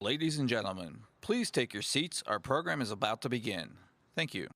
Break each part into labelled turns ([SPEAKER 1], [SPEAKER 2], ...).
[SPEAKER 1] Ladies and gentlemen, please take your seats. Our program is about to begin. Thank you.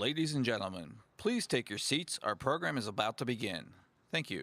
[SPEAKER 1] Ladies and gentlemen, please take your seats. Our program is about to begin. Thank you.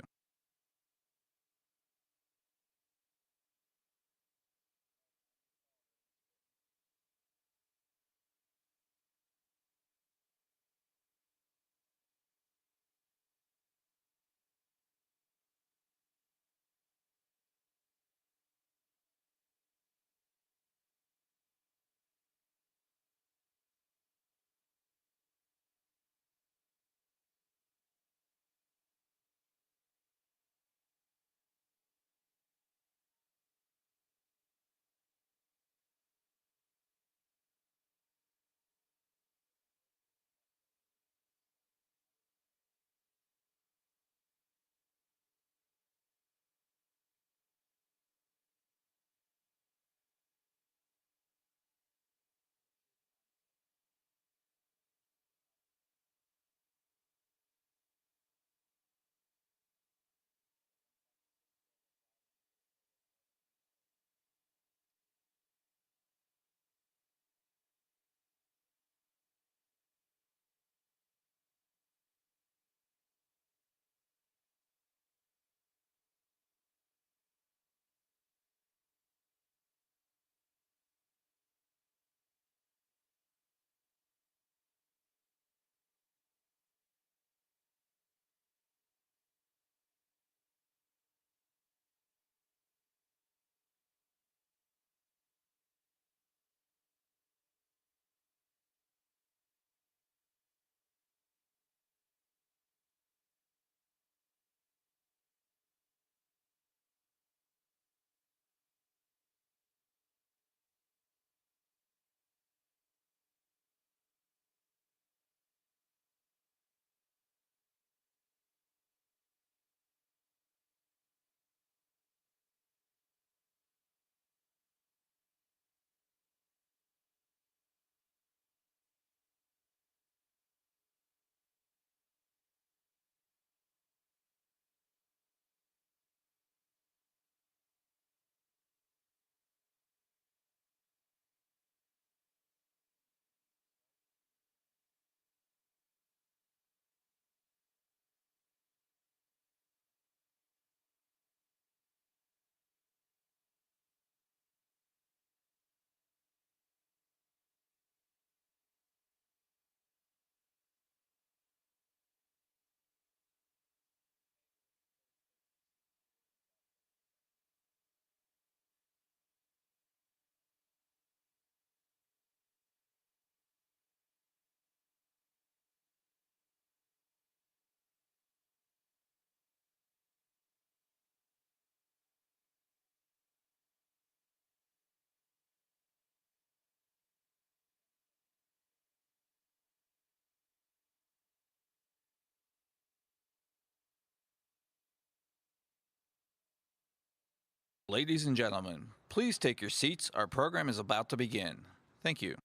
[SPEAKER 1] Ladies and gentlemen, please take your seats. Our program is about to begin. Thank you.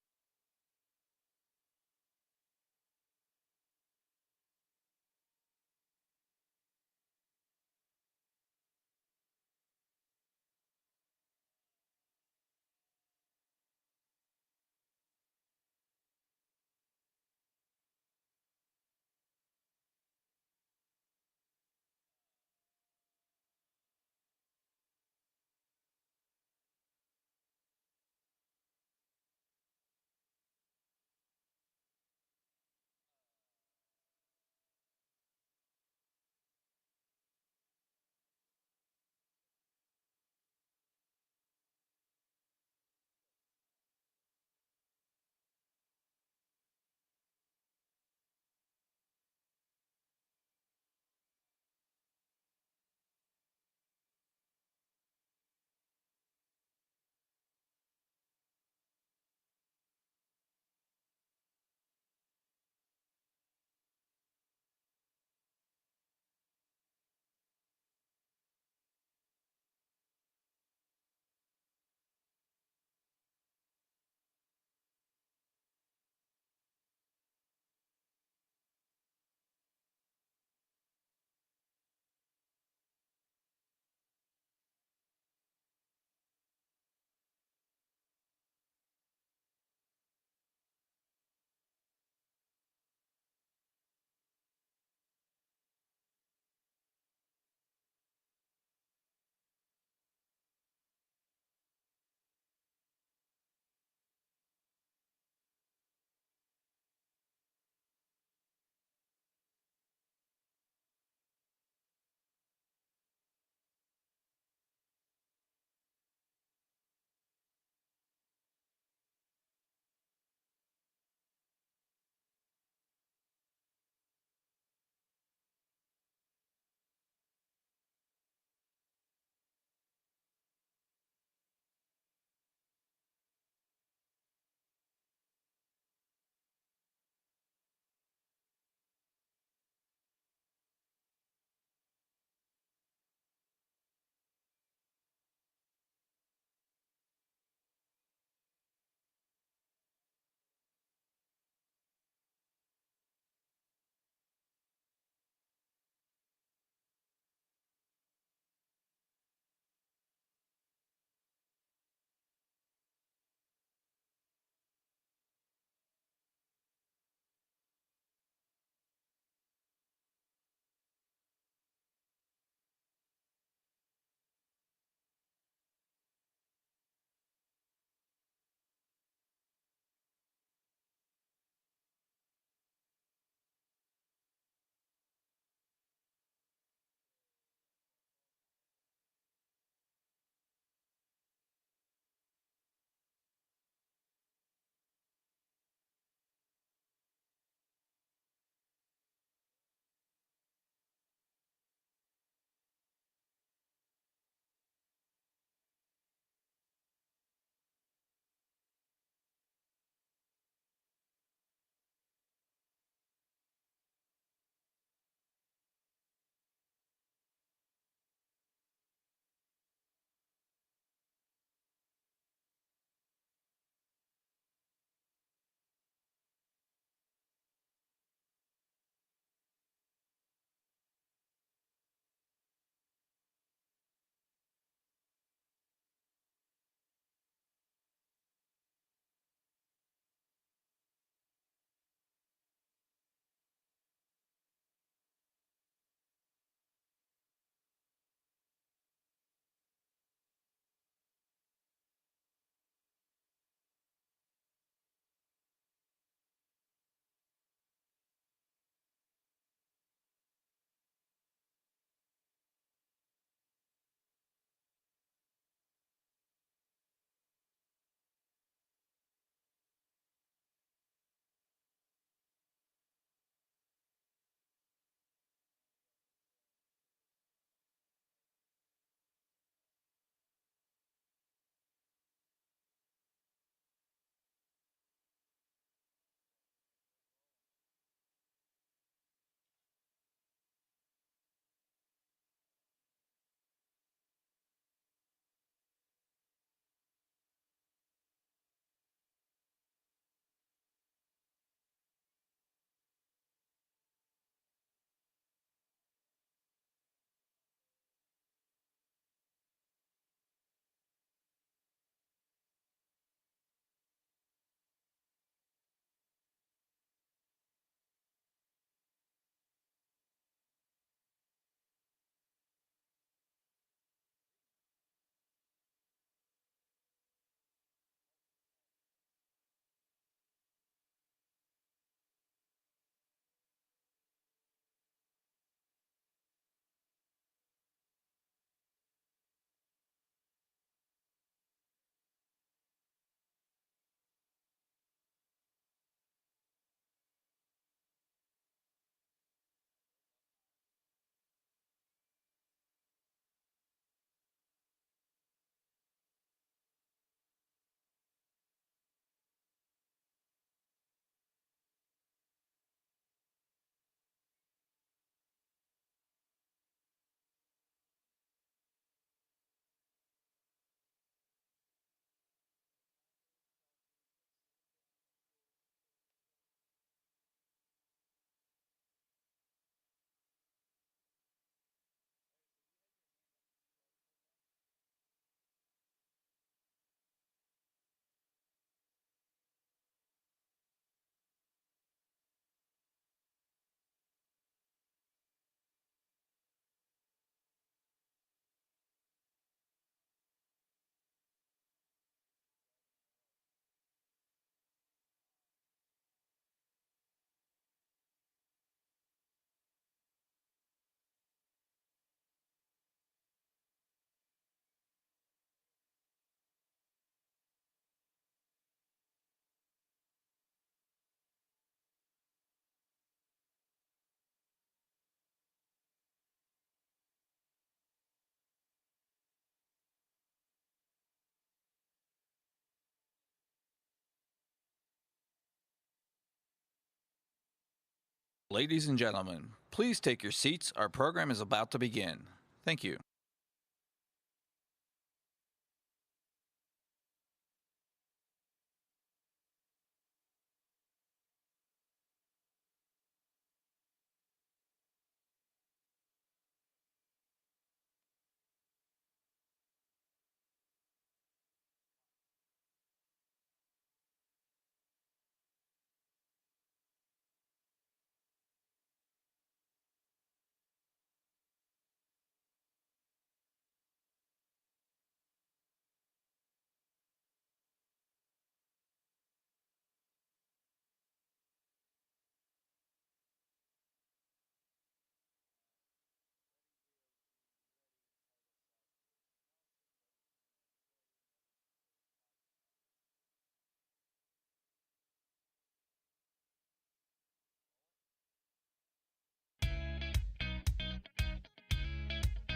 [SPEAKER 1] Ladies and gentlemen, please take your seats. Our program is about to begin. Thank you.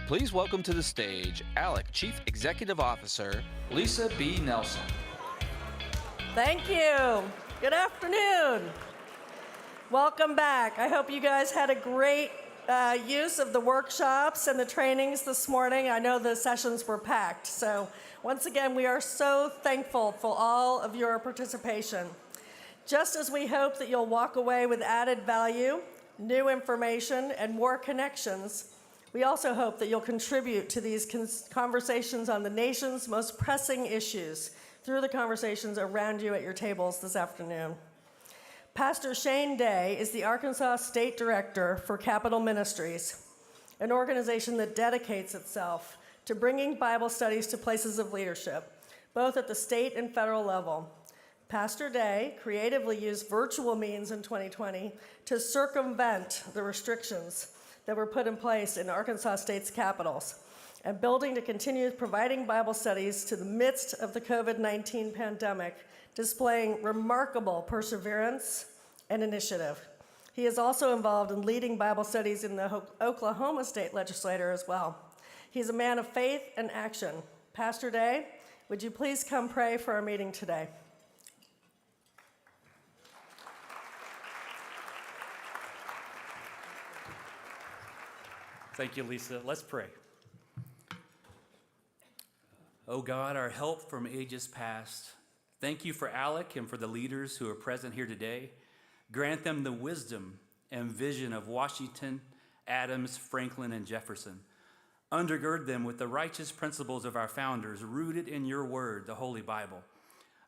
[SPEAKER 1] Please welcome to the stage ALEC Chief Executive Officer, Lisa B. Nelson.
[SPEAKER 2] Thank you. Good afternoon. Welcome back. I hope you guys had a great use of the workshops and the trainings this morning. I know the sessions were packed. So once again, we are so thankful for all of your participation. Just as we hope that you'll walk away with added value, new information, and more connections, we also hope that you'll contribute to these conversations on the nation's most pressing issues through the conversations around you at your tables this afternoon. Pastor Shane Day is the Arkansas State Director for Capital Ministries, an organization that dedicates itself to bringing Bible studies to places of leadership, both at the state and federal level. Pastor Day creatively used virtual means in 2020 to circumvent the restrictions that were put in place in Arkansas State's capitals, and building to continue providing Bible studies to the midst of the COVID-19 pandemic, displaying remarkable perseverance and initiative. He is also involved in leading Bible studies in the Oklahoma State Legislature as well. He's a man of faith and action. Pastor Day, would you please come pray for our meeting today?
[SPEAKER 3] Thank you, Lisa. Let's pray. Oh God, our help from ages past, thank you for ALEC and for the leaders who are present here today. Grant them the wisdom and vision of Washington, Adams, Franklin, and Jefferson. Undergird them with the righteous principles of our founders, rooted in your word, the Holy Bible.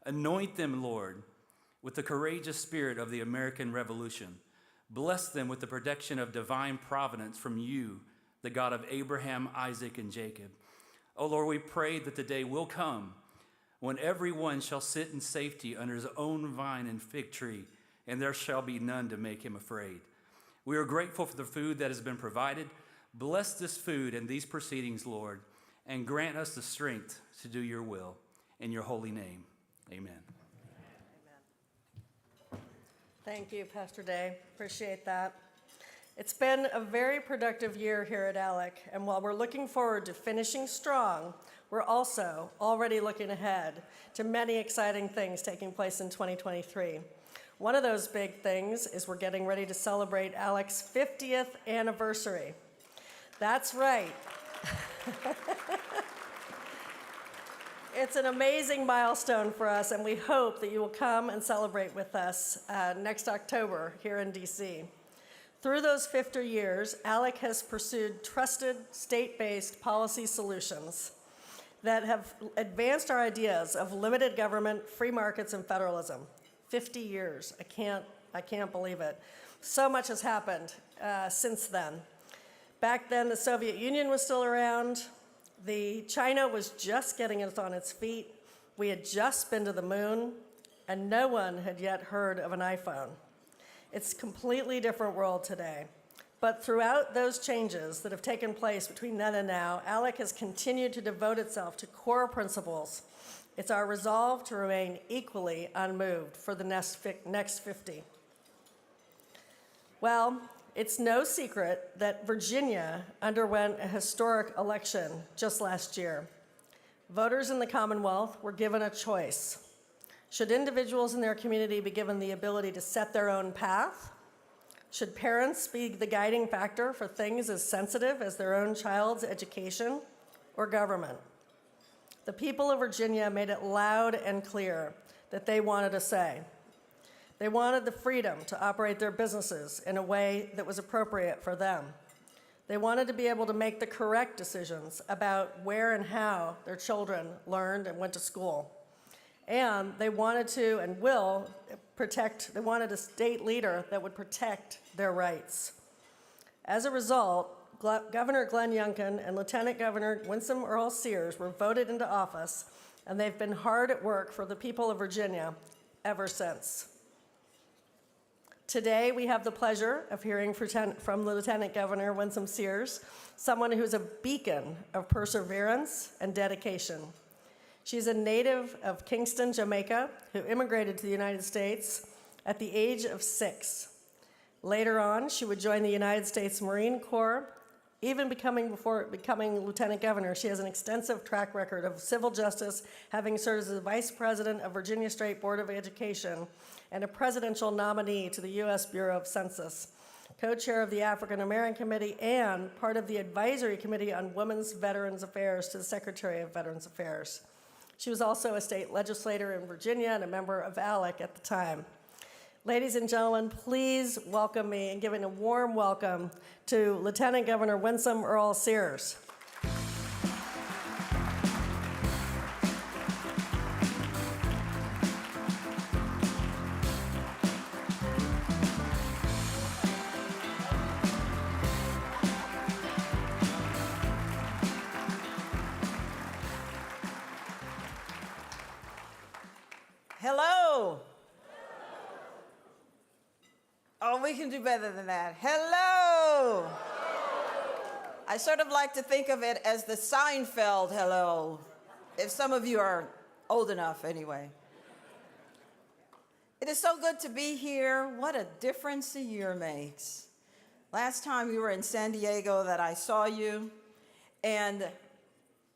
[SPEAKER 3] Anoint them, Lord, with the courageous spirit of the American Revolution. Bless them with the protection of divine providence from you, the God of Abraham, Isaac, and Jacob. Oh Lord, we pray that the day will come when everyone shall sit in safety under his own vine and fig tree, and there shall be none to make him afraid. We are grateful for the food that has been provided. Bless this food and these proceedings, Lord, and grant us the strength to do your will. In your holy name, amen.
[SPEAKER 2] Thank you, Pastor Day. Appreciate that. It's been a very productive year here at ALEC, and while we're looking forward to finishing strong, we're also already looking ahead to many exciting things taking place in 2023. One of those big things is we're getting ready to celebrate ALEC's 50th anniversary. That's right. It's an amazing milestone for us, and we hope that you will come and celebrate with us next October here in DC. Through those 50 years, ALEC has pursued trusted, state-based policy solutions that have advanced our ideas of limited government, free markets, and federalism. 50 years, I can't believe it. So much has happened since then. Back then, the Soviet Union was still around. China was just getting it on its feet. We had just been to the moon, and no one had yet heard of an iPhone. It's a completely different world today. But throughout those changes that have taken place between then and now, ALEC has continued to devote itself to core principles. It's our resolve to remain equally unmoved for the next 50. Well, it's no secret that Virginia underwent a historic election just last year. Voters in the Commonwealth were given a choice. Should individuals in their community be given the ability to set their own path, Should parents be the guiding factor for things as sensitive as their own child's education or government? The people of Virginia made it loud and clear that they wanted a say. They wanted the freedom to operate their businesses in a way that was appropriate for them. They wanted to be able to make the correct decisions about where and how their children learned and went to school. And they wanted to and will protect, they wanted a state leader that would protect their rights. As a result, Governor Glenn Youngkin and Lieutenant Governor Winsome Earle-Sears were voted into office, and they've been hard at work for the people of Virginia ever since. Today, we have the pleasure of hearing from Lieutenant Governor Winsome Sears, someone who's a beacon of perseverance and dedication. She's a native of Kingston, Jamaica, who immigrated to the United States at the age of 6. Later on, she would join the United States Marine Corps. Before becoming Lieutenant Governor, she has an extensive track record of civil justice, having served as the Vice President of Virginia State Board of Education and a presidential nominee to the U.S. Bureau of Census, co-chair of the African American Committee, and part of the Advisory Committee on Women's Veterans Affairs to the Secretary of Veterans Affairs. She was also a state legislator in Virginia and a member of ALEC at the time. Ladies and gentlemen, please welcome me and give it a warm welcome to Lieutenant Governor Winsome Earle-Sears.
[SPEAKER 4] Hello. Oh, we can do better than that. Hello. I sort of like to think of it as the Seinfeld hello, if some of you are old enough anyway. It is so good to be here. What a difference a year makes. Last time we were in San Diego that I saw you, and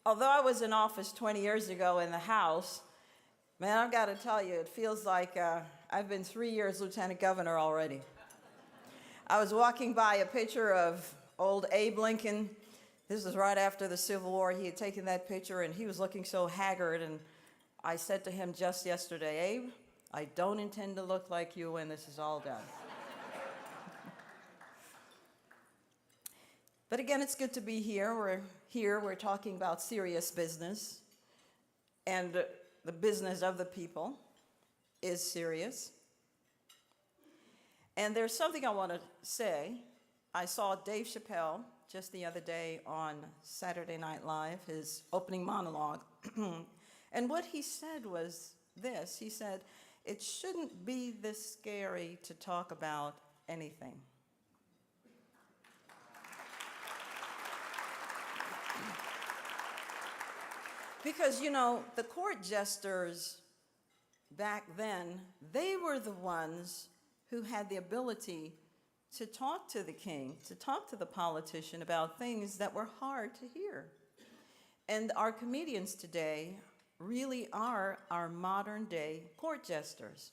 [SPEAKER 4] although I was in office 20 years ago in the House, man, I've got to tell you, it feels like I've been 3 years Lieutenant Governor already. I was walking by a picture of old Abe Lincoln. This was right after the Civil War. He had taken that picture, and he was looking so haggard, and I said to him just yesterday, Abe, I don't intend to look like you when this is all done. But again, it's good to be here. We're talking about serious business, and the business of the people is serious. And there's something I want to say. I saw Dave Chappelle just the other day on Saturday Night Live, his opening monologue. And what he said was this. He said, it shouldn't be this scary to talk about anything. Because, you know, the court jesters back then, they were the ones who had the ability to talk to the king, to talk to the politician about things that were hard to hear. And our comedians today really are our modern day court jesters.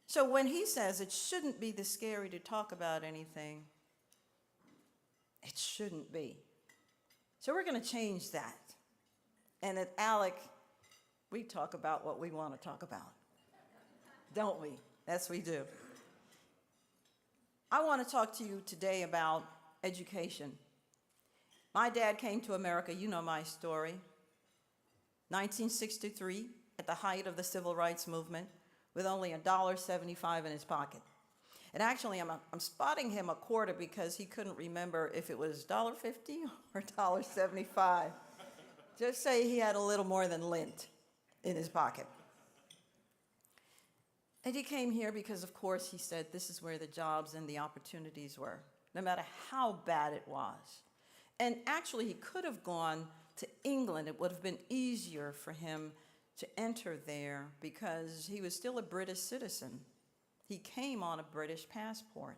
[SPEAKER 4] So when he says it shouldn't be this scary to talk about anything, it shouldn't be. So we're going to change that. And at ALEC, we talk about what we want to talk about, don't we? Yes, we do. I want to talk to you today about education. My dad came to America, you know my story, 1963, at the height of the civil rights movement, with only $1.75 in his pocket. And actually, I'm spotting him a quarter because he couldn't remember if it was $1.50 or $1.75. Just say he had a little more than lint in his pocket. And he came here because, of course, he said this is where the jobs and the opportunities were, no matter how bad it was. And actually, he could have gone to England. It would have been easier for him to enter there because he was still a British citizen. He came on a British passport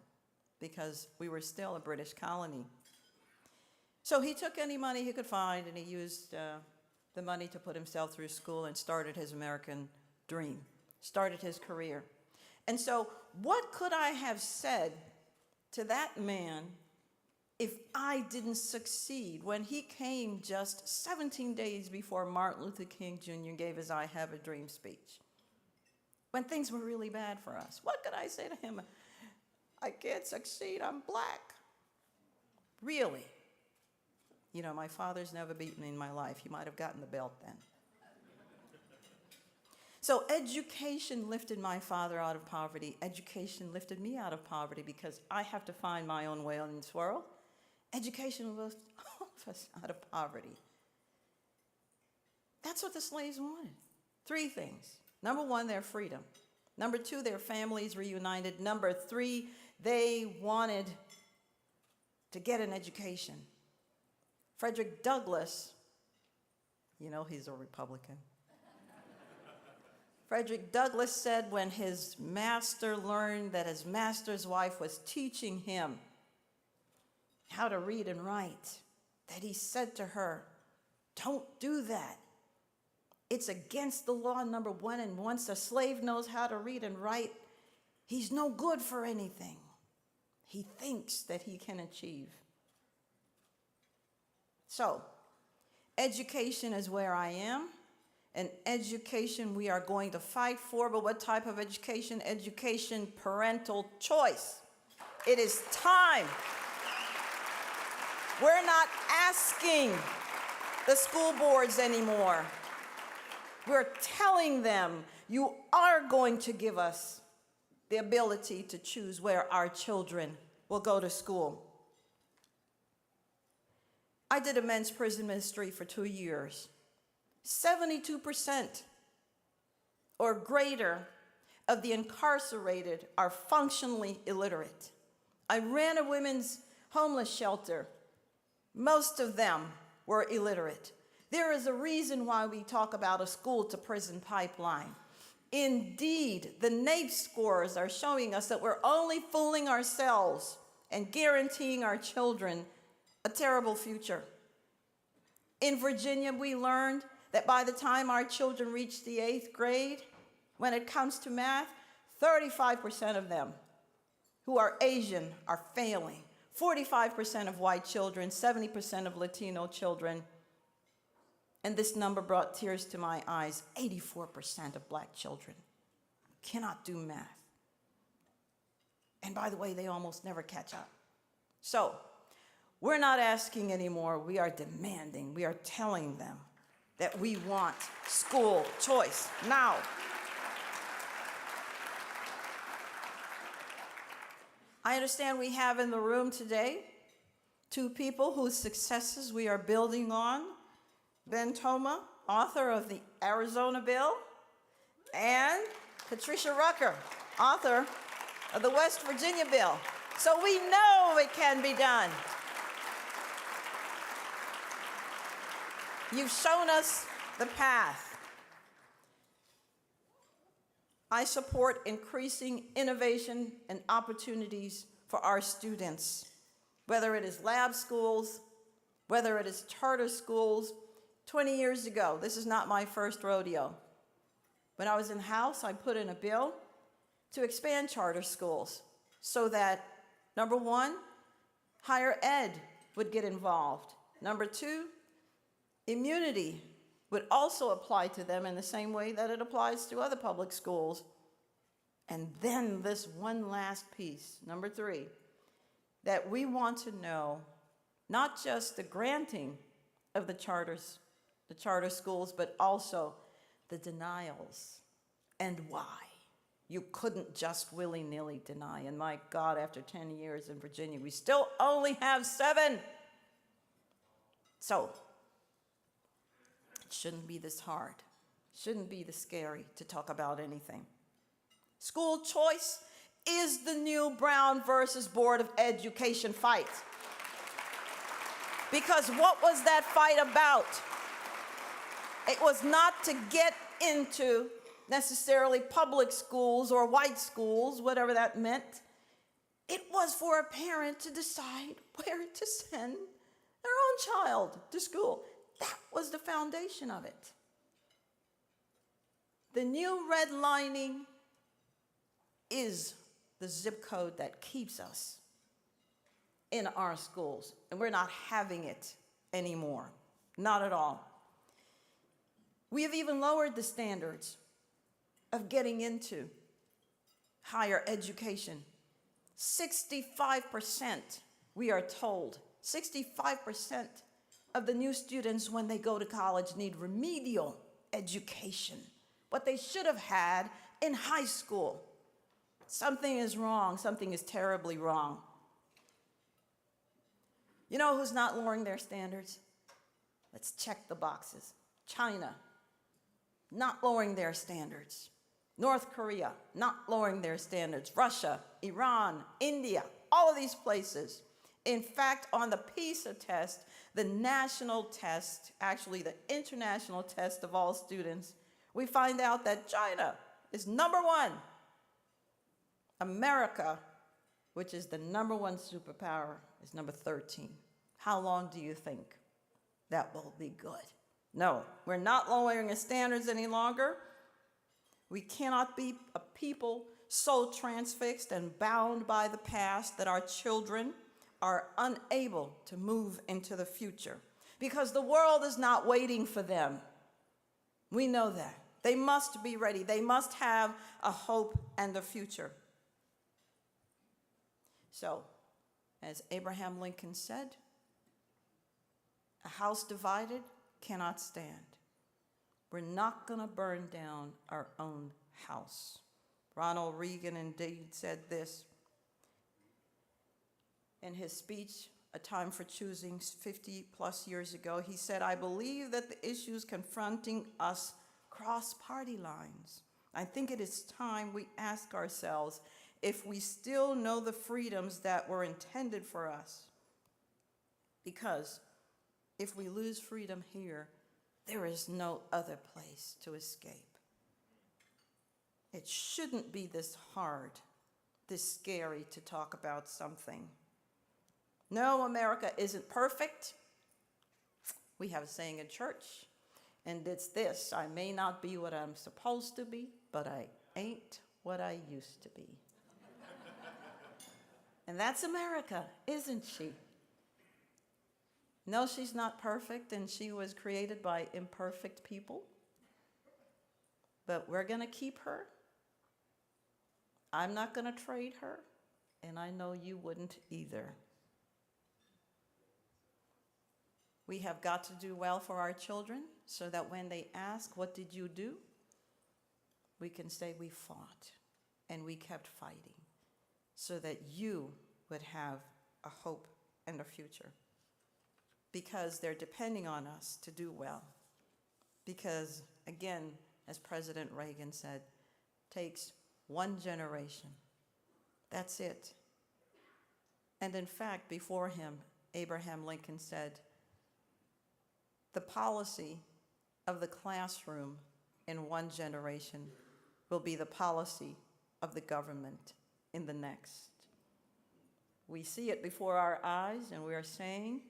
[SPEAKER 4] because we were still a British colony. So he took any money he could find, and he used the money to put himself through school and started his American dream. Started his career. And so what could I have said to that man if I didn't succeed when he came just 17 days before Martin Luther King Jr. gave his I Have a Dream speech? When things were really bad for us. What could I say to him? I can't succeed, I'm black. Really? You know, my father's never beaten me in my life. He might have gotten the belt then. So education lifted my father out of poverty. Education lifted me out of poverty because I have to find my own way in this world. Education lifted all of us out of poverty. That's what the slaves wanted. 3 things. Number 1, their freedom. Number 2, their families reunited. Number 3, they wanted to get an education. Frederick Douglass, you know he's a Republican. Frederick Douglass said when his master learned that his master's wife was teaching him how to read and write, that he said to her, "Don't do that. It's against the law, number 1, and once a slave knows how to read and write, he's no good for anything. He thinks that he can achieve." So, education is where I am. And education we are going to fight for, but what type of education? Education, parental choice. It is time. We're not asking the school boards anymore. We're telling them, you are going to give us the ability to choose where our children will go to school. I did a men's prison ministry for 2 years. 72% or greater of the incarcerated are functionally illiterate. I ran a women's homeless shelter. Most of them were illiterate. There is a reason why we talk about a school-to-prison pipeline. Indeed, the NAEP scores are showing us that we're only fooling ourselves and guaranteeing our children a terrible future. In Virginia, we learned that by the time our children reach the 8th grade, when it comes to math, 35% of them who are Asian are failing. 45% of white children, 70% of Latino children. And this number brought tears to my eyes, 84% of black children cannot do math. And by the way, they almost never catch up. So, we're not asking anymore, we are demanding, we are telling them that we want school choice now. I understand we have in the room today 2 people whose successes we are building on. Ben Toma, author of the Arizona Bill, and Patricia Rucker, author of the West Virginia Bill. So we know it can be done. You've shown us the path. I support increasing innovation and opportunities for our students, whether it is lab schools, whether it is charter schools. 20 years ago, this is not my first rodeo. When I was in House, I put in a bill to expand charter schools so that, number 1, higher ed would get involved. Number 2, immunity would also apply to them in the same way that it applies to other public schools. And then this one last piece, number 3, that we want to know not just the granting of the charter schools, but also the denials and why. You couldn't just willy-nilly deny. And my God, after 10 years in Virginia, we still only have 7. So, it shouldn't be this hard. It shouldn't be this scary to talk about anything. School choice is the new Brown versus Board of Education fight. Because what was that fight about? It was not to get into necessarily public schools or white schools, whatever that meant. It was for a parent to decide where to send their own child to school. That was the foundation of it. The new redlining is the zip code that keeps us in our schools, and we're not having it anymore. Not at all. We have even lowered the standards of getting into higher education. 65%, we are told, 65% of the new students when they go to college need remedial education, what they should have had in high school. Something is wrong. Something is terribly wrong. You know who's not lowering their standards? Let's check the boxes. China, not lowering their standards. North Korea, not lowering their standards. Russia, Iran, India, all of these places. In fact, on the PISA test, the national test, actually the international test of all students, we find out that China is number one. America, which is the number one superpower, is number 13. How long do you think that will be good? No, we're not lowering the standards any longer. We cannot be a people so transfixed and bound by the past that our children are unable to move into the future, because the world is not waiting for them. We know that. They must be ready. They must have a hope and a future. So, as Abraham Lincoln said, a house divided cannot stand. We're not going to burn down our own house. Ronald Reagan indeed said this in his speech, A Time for Choosing, 50 plus years ago. He said, "I believe that the issues confronting us cross party lines. I think it is time we ask ourselves if we still know the freedoms that were intended for us. Because if we lose freedom here, there is no other place to escape." It shouldn't be this hard, this scary to talk about something. No, America isn't perfect. We have a saying in church, and it's this: I may not be what I'm supposed to be, but I ain't what I used to be. And that's America, isn't she? No, she's not perfect, and she was created by imperfect people. But we're going to keep her. I'm not going to trade her, and I know you wouldn't either. We have got to do well for our children so that when they ask, "What did you do?" we can say, "We fought, and we kept fighting," so that you would have a hope and a future. Because they're depending on us to do well. Because, again, as President Reagan said, takes one generation. That's it. And in fact, before him, Abraham Lincoln said, "The policy of the classroom in one generation will be the policy of the government in the next." We see it before our eyes, and we are saying,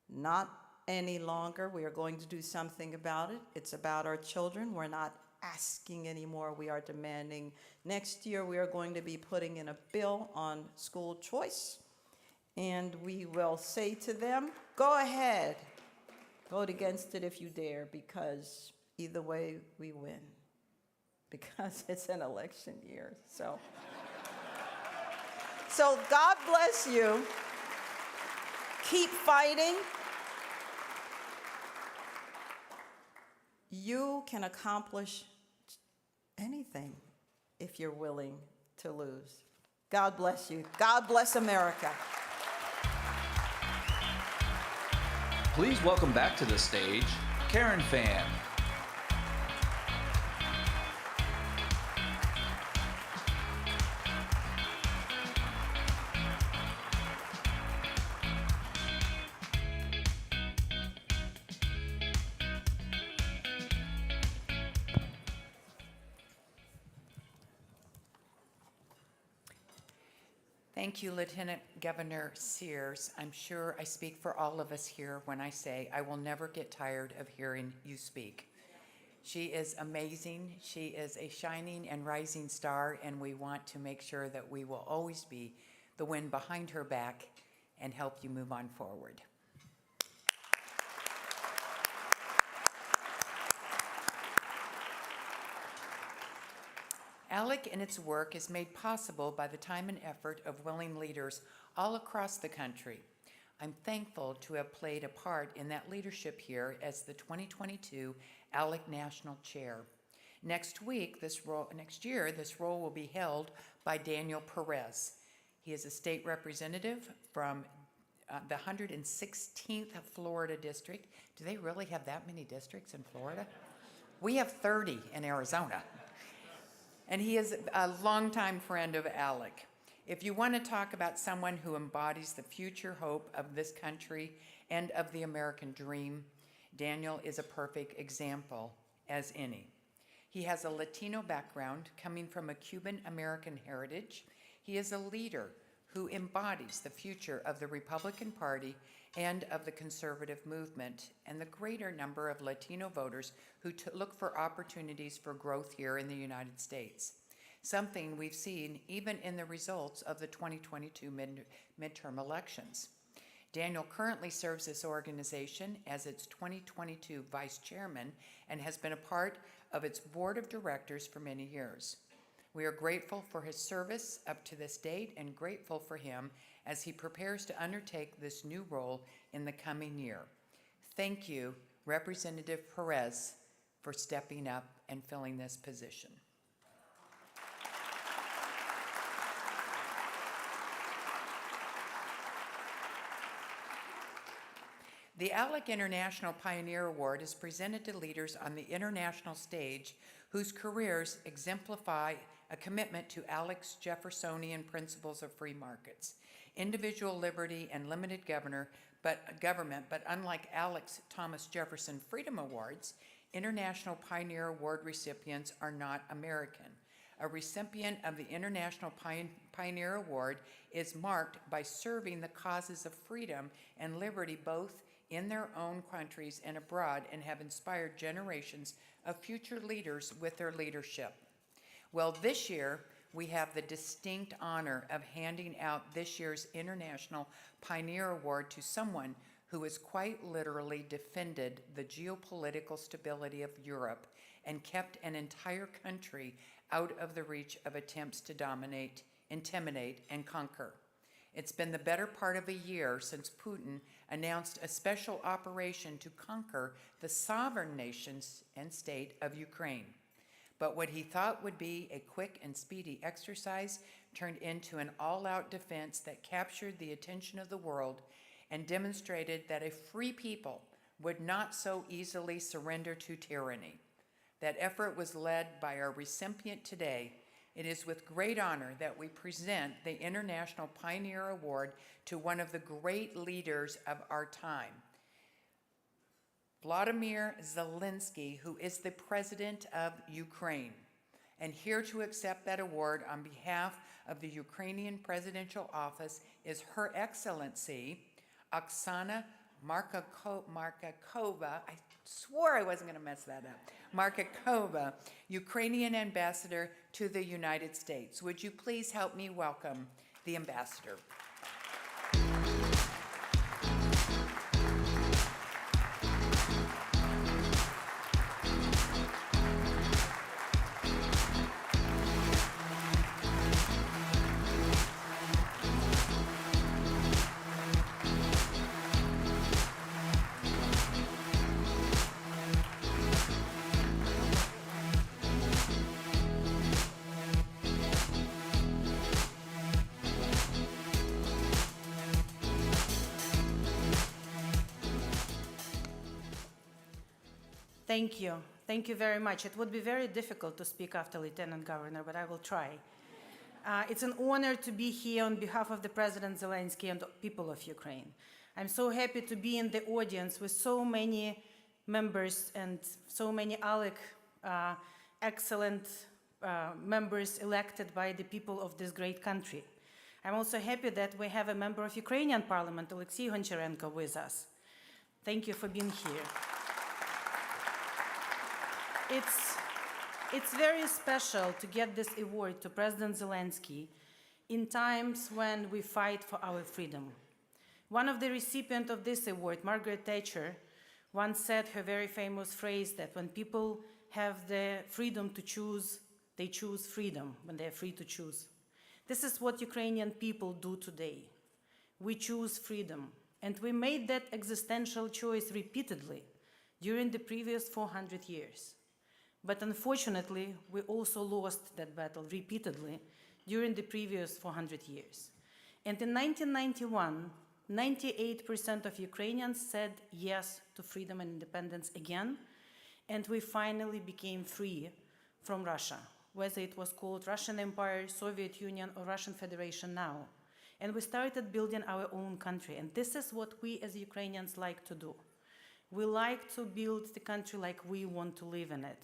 [SPEAKER 4] not any longer. We are going to do something about it. It's about our children. We're not asking anymore. We are demanding. Next year, we are going to be putting in a bill on school choice, and we will say to them, "Go ahead. Vote against it if you dare, because either way, we win." Because it's an election year, so. So God bless you. Keep fighting. You can accomplish anything if you're willing to lose. God bless you. God bless America.
[SPEAKER 1] Please welcome back to the stage, Karen Fan.
[SPEAKER 5] Thank you, Lieutenant Governor Sears. I'm sure I speak for all of us here when I say I will never get tired of hearing you speak. She is amazing. She is a shining and rising star, and we want to make sure that we will always be the wind behind her back and help you move on forward. ALEC and its work is made possible by the time and effort of willing leaders all across the country. I'm thankful to have played a part in that leadership here as the 2022 ALEC National Chair. Next year, this role will be held by Daniel Perez. He is a state representative from the 116th Florida district. Do they really have that many districts in Florida? We have 30 in Arizona. And he is a longtime friend of ALEC. If you want to talk about someone who embodies the future hope of this country and of the American dream, Daniel is a perfect example as any. He has a Latino background coming from a Cuban-American heritage. He is a leader who embodies the future of the Republican Party and of the conservative movement and the greater number of Latino voters who look for opportunities for growth here in the United States, something we've seen even in the results of the 2022 midterm elections. Daniel currently serves this organization as its 2022 vice chairman and has been a part of its board of directors for many years. We are grateful for his service up to this date and grateful for him as he prepares to undertake this new role in the coming year. Thank you, Representative Perez, for stepping up and filling this position. The ALEC International Pioneer Award is presented to leaders on the international stage whose careers exemplify a commitment to ALEC's Jeffersonian principles of free markets, individual liberty, and limited government, but unlike ALEC's Thomas Jefferson Freedom Awards, International Pioneer Award recipients are not American. A recipient of the International Pioneer Award is marked by serving the causes of freedom and liberty both in their own countries and abroad, and have inspired generations of future leaders with their leadership. Well, this year, we have the distinct honor of handing out this year's International Pioneer Award to someone who has quite literally defended the geopolitical stability of Europe and kept an entire country out of the reach of attempts to dominate, intimidate, and conquer. It's been the better part of a year since Putin announced a special operation to conquer the sovereign nation and state of Ukraine. But what he thought would be a quick and speedy exercise turned into an all-out defense that captured the attention of the world and demonstrated that a free people would not so easily surrender to tyranny. That effort was led by our recipient today. It is with great honor that we present the International Pioneer Award to one of the great leaders of our time, Vladimir Zelensky, who is the president of Ukraine. And here to accept that award on behalf of the Ukrainian presidential office is Her Excellency Oksana Markakova. I swore I wasn't going to mess that up. Markakova, Ukrainian ambassador to the United States. Would you please help me welcome the ambassador?
[SPEAKER 6] Thank you. Thank you very much. It would be very difficult to speak after Lieutenant Governor, but I will try. It's an honor to be here on behalf of the President Zelensky and the people of Ukraine. I'm so happy to be in the audience with so many members and so many ALEC excellent members elected by the people of this great country. I'm also happy that we have a member of Ukrainian Parliament, Alexei Goncharenko, with us. Thank you for being here. It's very special to get this award to President Zelensky in times when we fight for our freedom. One of the recipients of this award, Margaret Thatcher, once said her very famous phrase that when people have the freedom to choose, they choose freedom when they are free to choose. This is what Ukrainian people do today. We choose freedom, and we made that existential choice repeatedly during the previous 400 years. But unfortunately, we also lost that battle repeatedly during the previous 400 years. And in 1991, 98% of Ukrainians said yes to freedom and independence again, and we finally became free from Russia, whether it was called Russian Empire, Soviet Union, or Russian Federation now. And we started building our own country, and this is what we as Ukrainians like to do. We like to build the country like we want to live in it.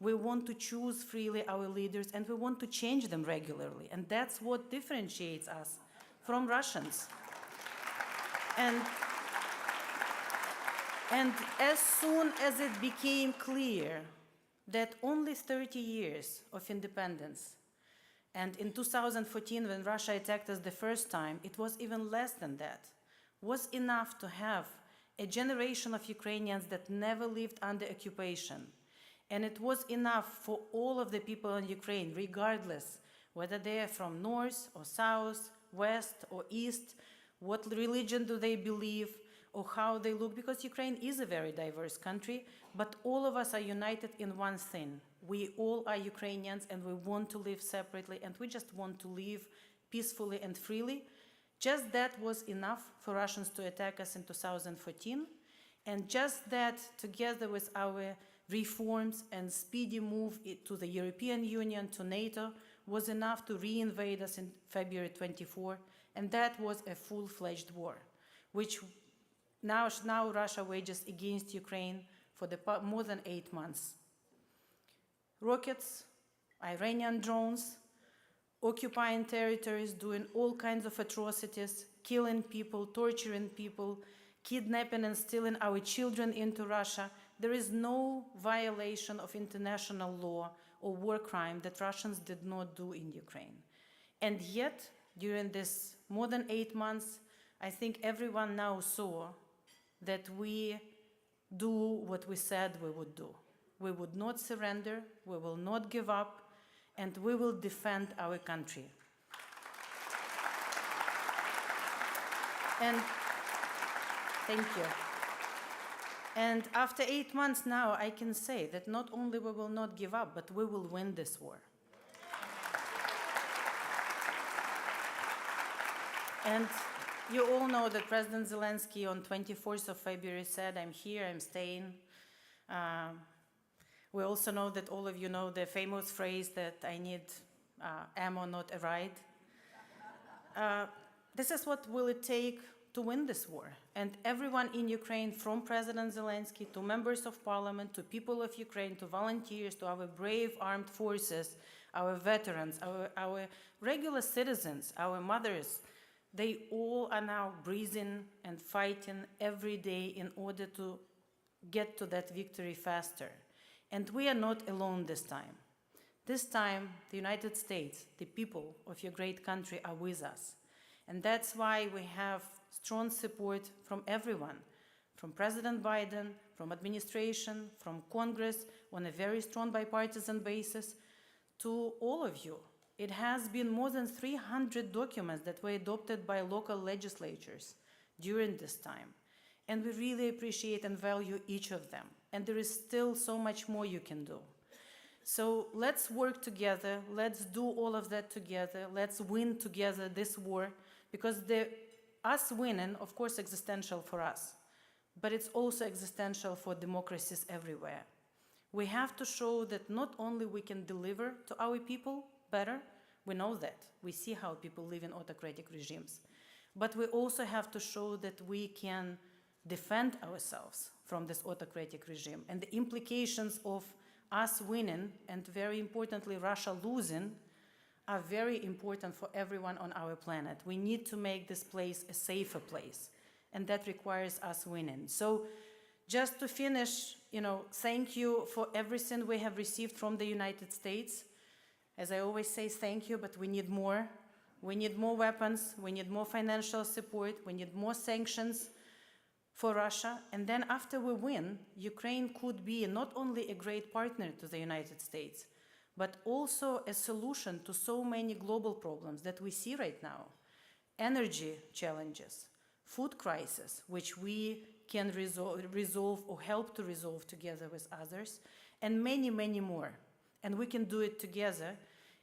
[SPEAKER 6] We want to choose freely our leaders, and we want to change them regularly. And that's what differentiates us from Russians. And as soon as it became clear that only 30 years of independence, and in 2014, when Russia attacked us the first time, it was even less than that, was enough to have a generation of Ukrainians that never lived under occupation. And it was enough for all of the people in Ukraine, regardless whether they are from north or south, west or east, what religion do they believe, or how they look, because Ukraine is a very diverse country, but all of us are united in one thing. We all are Ukrainians, and we want to live separately, and we just want to live peacefully and freely. Just that was enough for Russians to attack us in 2014, and just that, together with our reforms and speedy move to the European Union, to NATO, was enough to reinvade us in February 24, and that was a full-fledged war, which now Russia wages against Ukraine for more than 8 months. Rockets, Iranian drones, occupying territories, doing all kinds of atrocities, killing people, torturing people, kidnapping and stealing our children into Russia. There is no violation of international law or war crime that Russians did not do in Ukraine. And yet, during this more than 8 months, I think everyone now saw that we do what we said we would do. We would not surrender, we will not give up, and we will defend our country. And thank you. And after 8 months now, I can say that not only we will not give up, but we will win this war. And you all know that President Zelensky on 24th of February said, I'm here, I'm staying. We also know that all of you know the famous phrase that I need ammo, not a ride. This is what will it take to win this war. And everyone in Ukraine, from President Zelensky to members of parliament, to people of Ukraine, to volunteers, to our brave armed forces, our veterans, our regular citizens, our mothers, they all are now breathing and fighting every day in order to get to that victory faster. And we are not alone this time. This time, the United States, the people of your great country are with us. And that's why we have strong support from everyone, from President Biden, from administration, from Congress, on a very strong bipartisan basis, to all of you. It has been more than 300 documents that were adopted by local legislatures during this time. And we really appreciate and value each of them. And there is still so much more you can do. So let's work together, let's do all of that together, let's win together this war, because us winning, of course, existential for us, but it's also existential for democracies everywhere. We have to show that not only we can deliver to our people better, we know that, we see how people live in autocratic regimes, but we also have to show that we can defend ourselves from this autocratic regime. And the implications of us winning, and very importantly, Russia losing, are very important for everyone on our planet. We need to make this place a safer place, and that requires us winning. So Just to finish, thank you for everything we have received from the United States. As I always say, thank you, but we need more. We need more weapons, we need more financial support, we need more sanctions for Russia. And then after we win, Ukraine could be not only a great partner to the United States, but also a solution to so many global problems that we see right now. Energy challenges, food crisis, which we can resolve or help to resolve together with others, and many, many more. And we can do it together.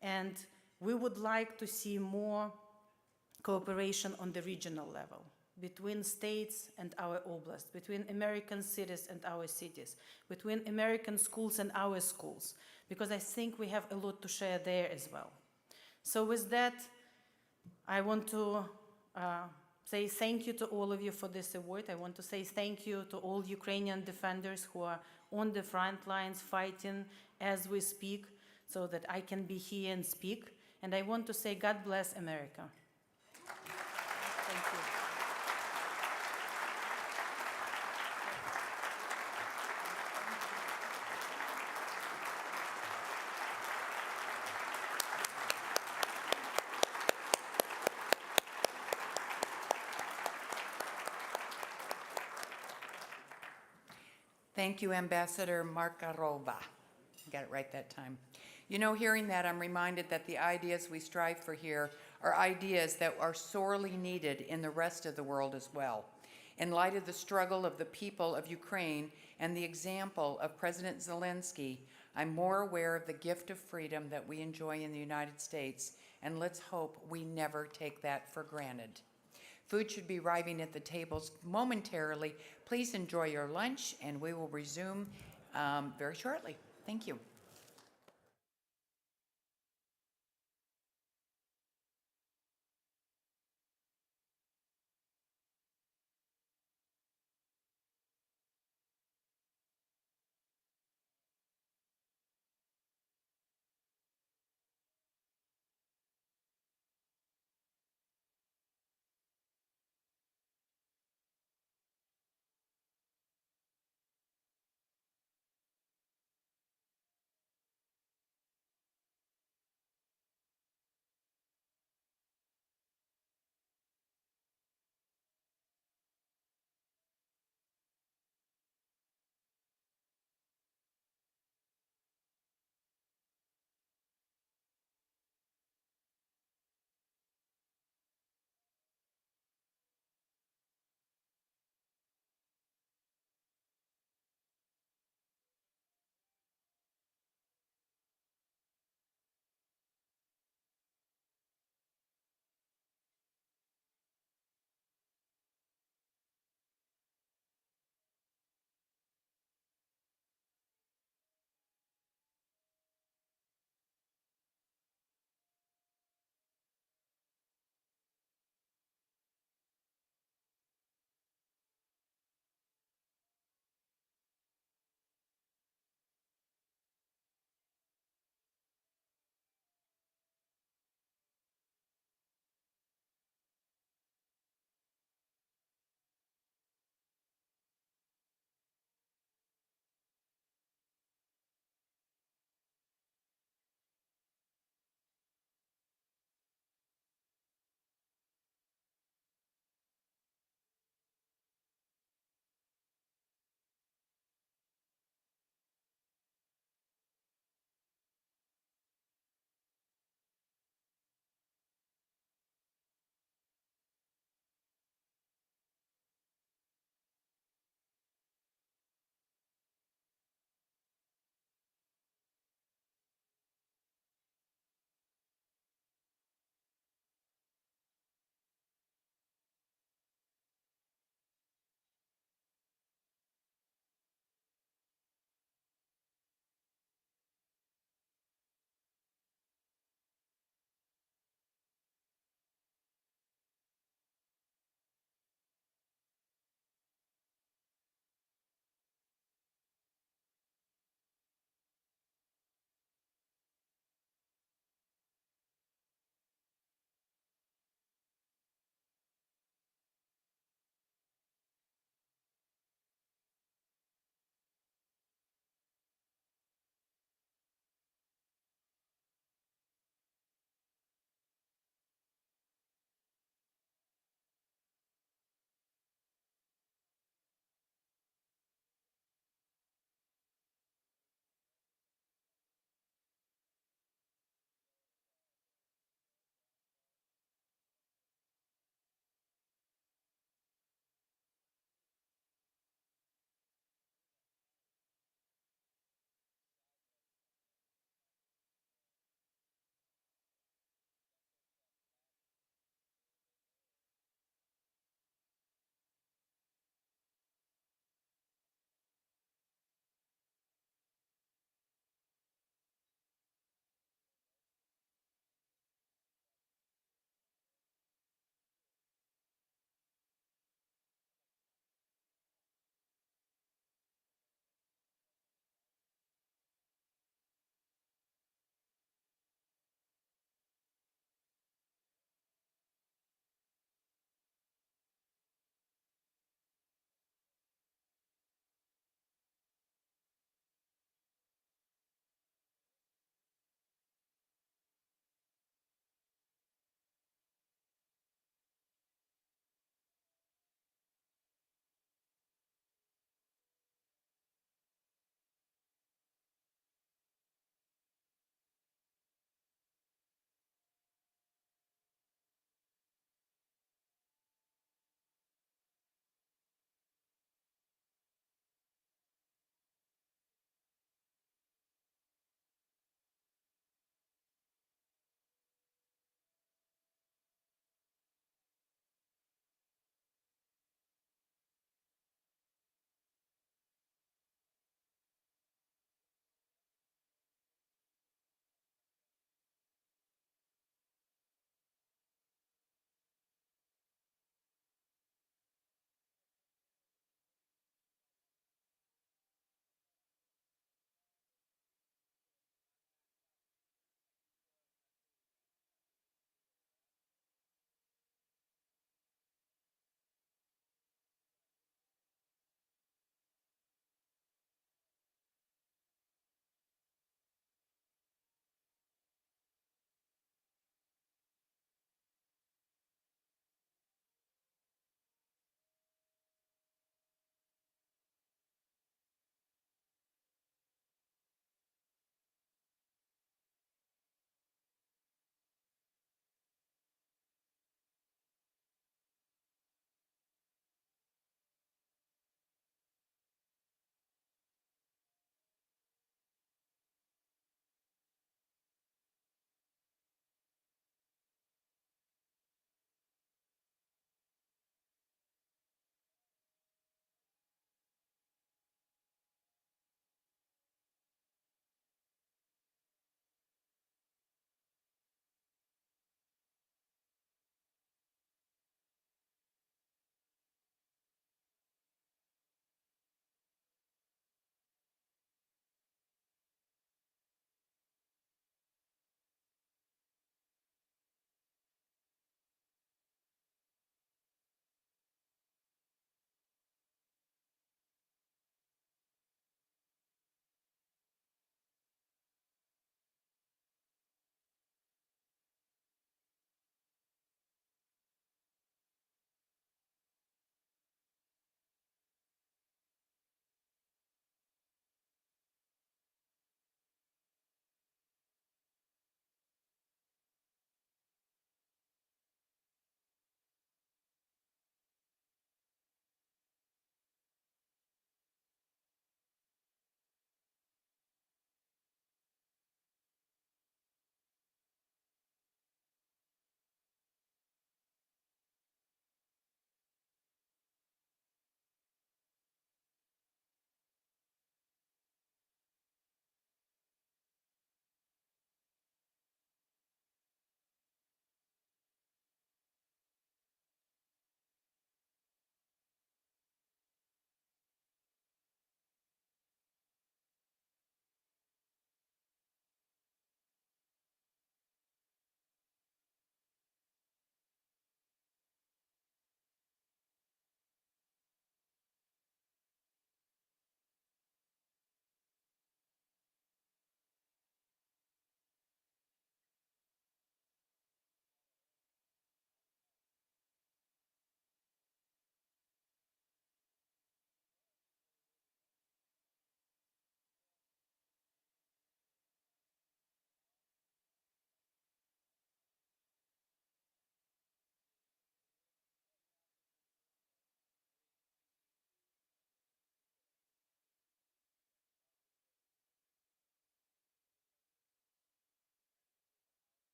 [SPEAKER 6] And we would like to see more cooperation on the regional level between states and our oblast, between American cities and our cities, between American schools and our schools, because I think we have a lot to share there as well. So with that, I want to say thank you to all of you for this award. I want to say thank you to all Ukrainian defenders who are on the front lines fighting as we speak so that I can be here and speak. And I want to say God bless America. Thank you.
[SPEAKER 5] Thank you, Ambassador Markarova. Got it right that time. Hearing that, I'm reminded that the ideas we strive for here are ideas that are sorely needed in the rest of the world as well. In light of the struggle of the people of Ukraine and the example of President Zelensky, I'm more aware of the gift of freedom that we enjoy in the United States, and let's hope we never take that for granted. Food should be arriving at the tables momentarily. Please enjoy your lunch, and we will resume very shortly. Thank you.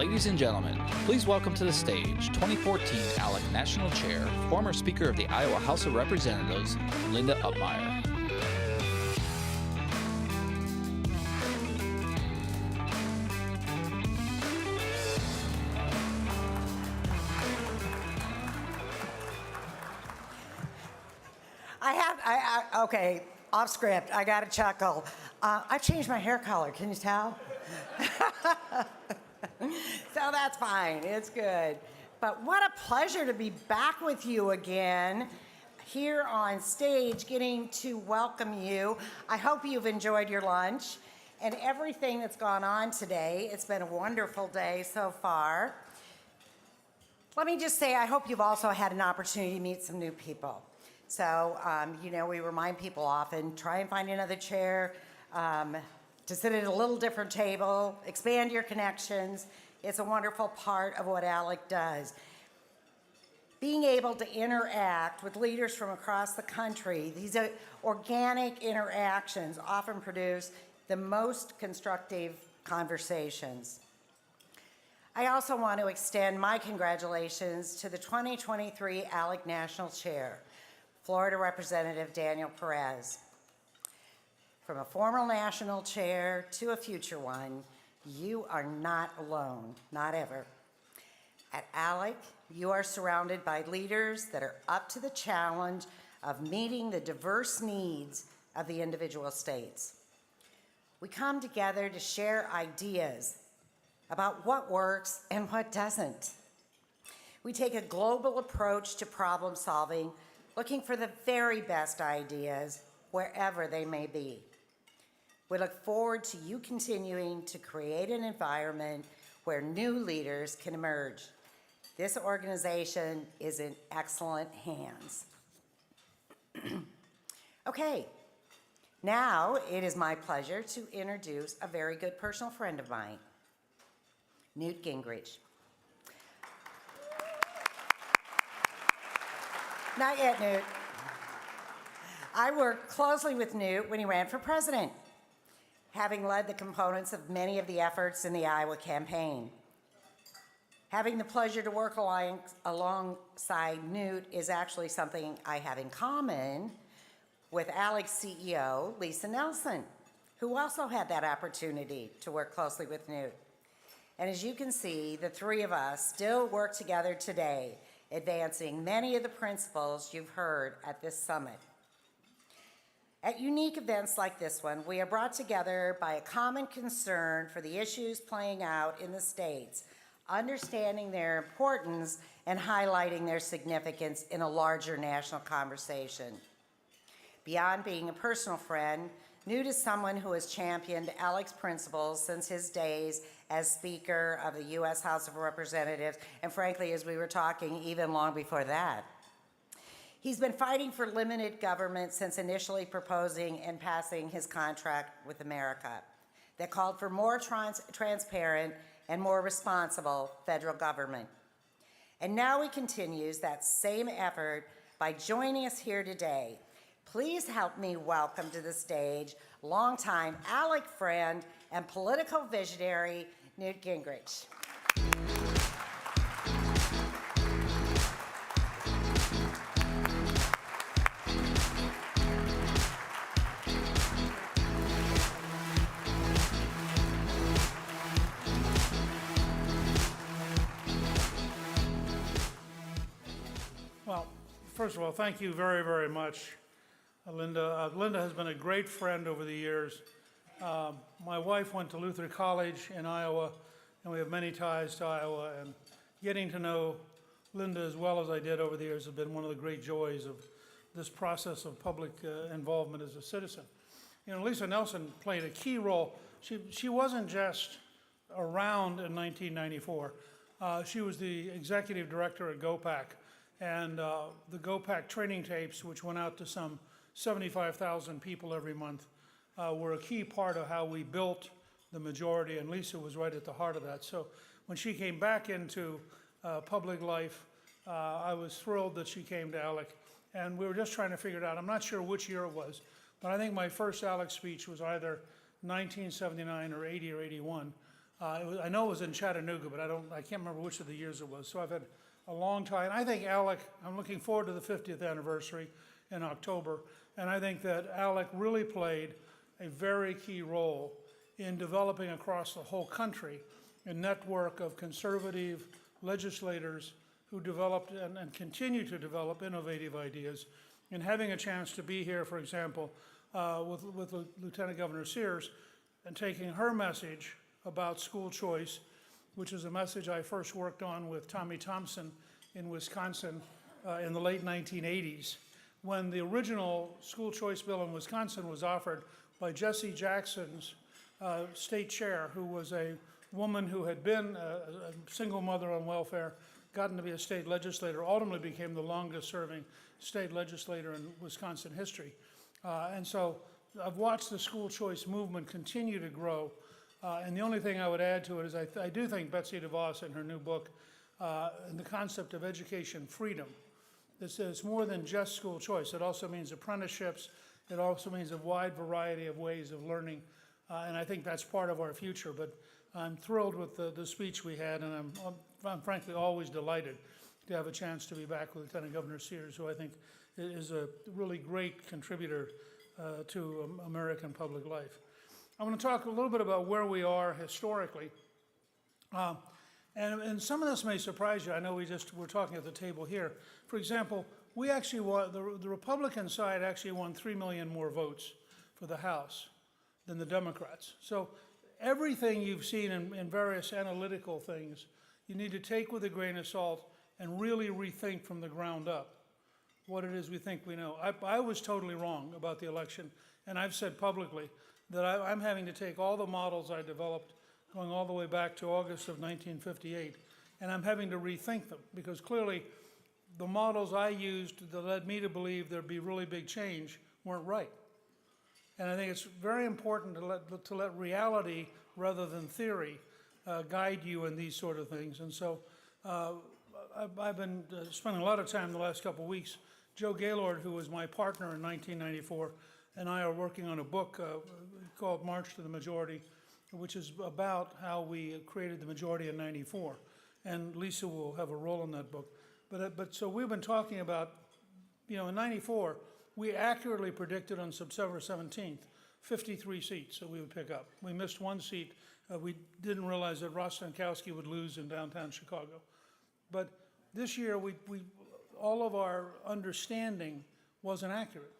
[SPEAKER 1] Ladies and gentlemen, please welcome to the stage 2014 ALEC National Chair, former Speaker of the Iowa House of Representatives, Linda Upmeyer.
[SPEAKER 7] Okay, off script, I got to chuckle. I've changed my hair color, can you tell? So that's fine, it's good. But what a pleasure to be back with you again here on stage, getting to welcome you. I hope you've enjoyed your lunch and everything that's gone on today. It's been a wonderful day so far. Let me just say, I hope you've also had an opportunity to meet some new people. So, we remind people often, try and find another chair, to sit at a little different table, expand your connections. It's a wonderful part of what ALEC does. Being able to interact with leaders from across the country, these organic interactions often produce the most constructive conversations. I also want to extend my congratulations to the 2023 ALEC National Chair, Florida Representative Daniel Perez. From a former national chair to a future one, you are not alone, not ever. At ALEC, you are surrounded by leaders that are up to the challenge of meeting the diverse needs of the individual states. We come together to share ideas about what works and what doesn't. We take a global approach to problem solving, looking for the very best ideas wherever they may be. We look forward to you continuing to create an environment where new leaders can emerge. This organization is in excellent hands. Okay, now it is my pleasure to introduce a very good personal friend of mine, Newt Gingrich. Not yet, Newt. I worked closely with Newt when he ran for president, having led the components of many of the efforts in the Iowa campaign. Having the pleasure to work alongside Newt is actually something I have in common with ALEC's CEO, Lisa Nelson, who also had that opportunity to work closely with Newt. And as you can see, the three of us still work together today, advancing many of the principles you've heard at this summit. At unique events like this one, we are brought together by a common concern for the issues playing out in the states, understanding their importance and highlighting their significance in a larger national conversation. Beyond being a personal friend, Newt is someone who has championed ALEC's principles since his days as Speaker of the U.S. House of Representatives, and frankly, as we were talking, even long before that. He's been fighting for limited government since initially proposing and passing his contract with America that called for more transparent and more responsible federal government. And now he continues that same effort by joining us here today. Please help me welcome to the stage longtime ALEC friend and political visionary, Newt Gingrich.
[SPEAKER 8] Well, first of all, thank you very, very much, Linda. Linda has been a great friend over the years. My wife went to Luther College in Iowa, and we have many ties to Iowa. And getting to know Linda as well as I did over the years has been one of the great joys of this process of public involvement as a citizen. You know, Lisa Nelson played a key role. She wasn't just around in 1994. She was the executive director at GOPAC. And the GOPAC training tapes, which went out to some 75,000 people every month, were a key part of how we built the majority, and Lisa was right at the heart of that. So when she came back into public life, I was thrilled that she came to ALEC, and we were just trying to figure it out. I'm not sure which year it was, but I think my first ALEC speech was either 1979 or 80 or 81. I know it was in Chattanooga, but I can't remember which of the years it was. So I've had a long time. I think Alec, I'm looking forward to the 50th anniversary in October, and I think that Alec really played a very key role in developing across the whole country a network of conservative legislators who developed and continue to develop innovative ideas. And having a chance to be here, for example, with Lieutenant Governor Sears, and taking her message about school choice, which is a message I first worked on with Tommy Thompson in Wisconsin in the late 1980s, when the original school choice bill in Wisconsin was offered by Jesse Jackson's state chair, who was a woman who had been a single mother on welfare, gotten to be a state legislator, ultimately became the longest serving state legislator in Wisconsin history. And so I've watched the school choice movement continue to grow. And the only thing I would add to it is I do think Betsy DeVos in her new book, and the concept of education freedom, it's more than just school choice. It also means apprenticeships. It also means a wide variety of ways of learning. And I think that's part of our future. But I'm thrilled with the speech we had, and I'm frankly always delighted to have a chance to be back with Lieutenant Governor Sears, who I think is a really great contributor to American public life. I want to talk a little bit about where we are historically. And some of this may surprise you. I know we're talking at the table here. For example, we actually won, the Republican side actually won 3 million more votes for the House than the Democrats. So everything you've seen in various analytical things, you need to take with a grain of salt and really rethink from the ground up what it is we think we know. I was totally wrong about the election, and I've said publicly that I'm having to take all the models I developed going all the way back to August of 1958, and I'm having to rethink them, because clearly the models I used that led me to believe there'd be really big change weren't right. And I think it's very important to let reality rather than theory guide you in these sort of things. And so I've been spending a lot of time the last couple of weeks. Joe Gaylord, who was my partner in 1994, and I are working on a book called March to the Majority, which is about how we created the majority in '94. And Lisa will have a role in that book. But so we've been talking about, in '94, we accurately predicted on September 17th, 53 seats that we would pick up. We missed one seat. We didn't realize that Ross Stankowski would lose in downtown Chicago. But this year, all of our understanding wasn't accurate.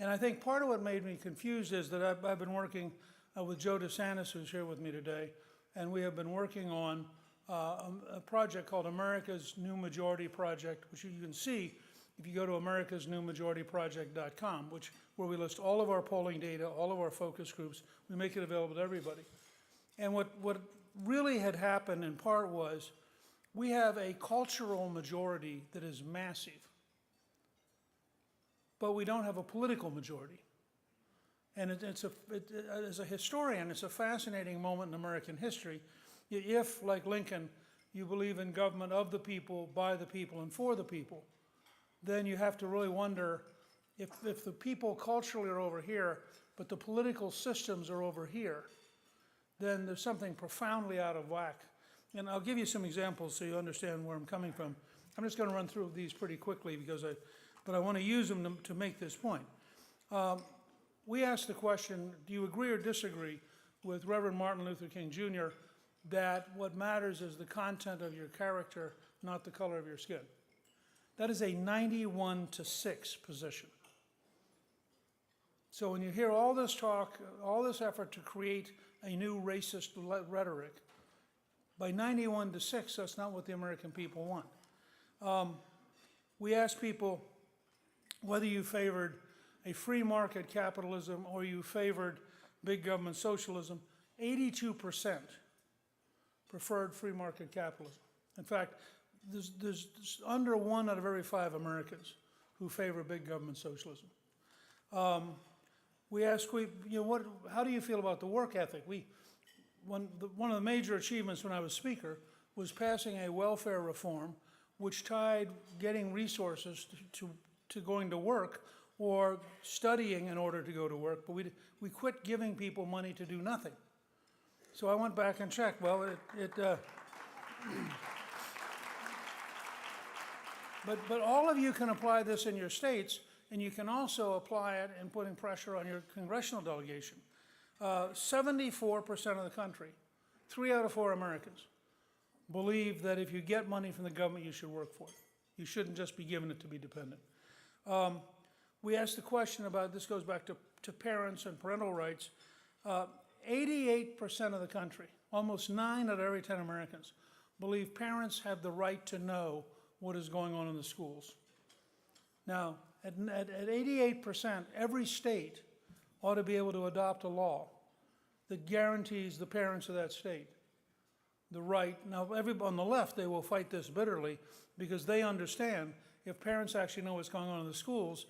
[SPEAKER 8] And I think part of what made me confused is that I've been working with Joe DeSantis, who's here with me today, and we have been working on a project called America's New Majority Project, which you can see if you go to americasnewmajorityproject.com, where we list all of our polling data, all of our focus groups. We make it available to everybody. And what really had happened in part was we have a cultural majority that is massive, but we don't have a political majority. And as a historian, it's a fascinating moment in American history. If, like Lincoln, you believe in government of the people, by the people, and for the people, then you have to really wonder if the people culturally are over here, but the political systems are over here, then there's something profoundly out of whack. And I'll give you some examples so you understand where I'm coming from. I'm just going to run through these pretty quickly but I want to use them to make this point. We asked the question, do you agree or disagree with Reverend Martin Luther King Jr. that what matters is the content of your character, not the color of your skin? That is a 91-6 position. So when you hear all this talk, all this effort to create a new racist rhetoric, by 91-6, that's not what the American people want. We asked people whether you favored a free market capitalism or you favored big government socialism. 82% preferred free market capitalism. In fact, there's under 1 out of every 5 Americans who favor big government socialism. We asked, how do you feel about the work ethic? One of the major achievements when I was Speaker was passing a welfare reform which tied getting resources to going to work or studying in order to go to work, but we quit giving people money to do nothing. So I went back and checked. Well, but all of you can apply this in your states, and you can also apply it in putting pressure on your congressional delegation. 74% of the country, 3 out of 4 Americans, believe that if you get money from the government, you should work for it. You shouldn't just be given it to be dependent. We asked the question about, this goes back to parents and parental rights. 88% of the country, almost 9 out of every 10 Americans, believe parents have the right to know what is going on in the schools. Now, at 88%, every state ought to be able to adopt a law that guarantees the parents of that state the right. Now, everybody on the left, they will fight this bitterly because they understand if parents actually know what's going on in the schools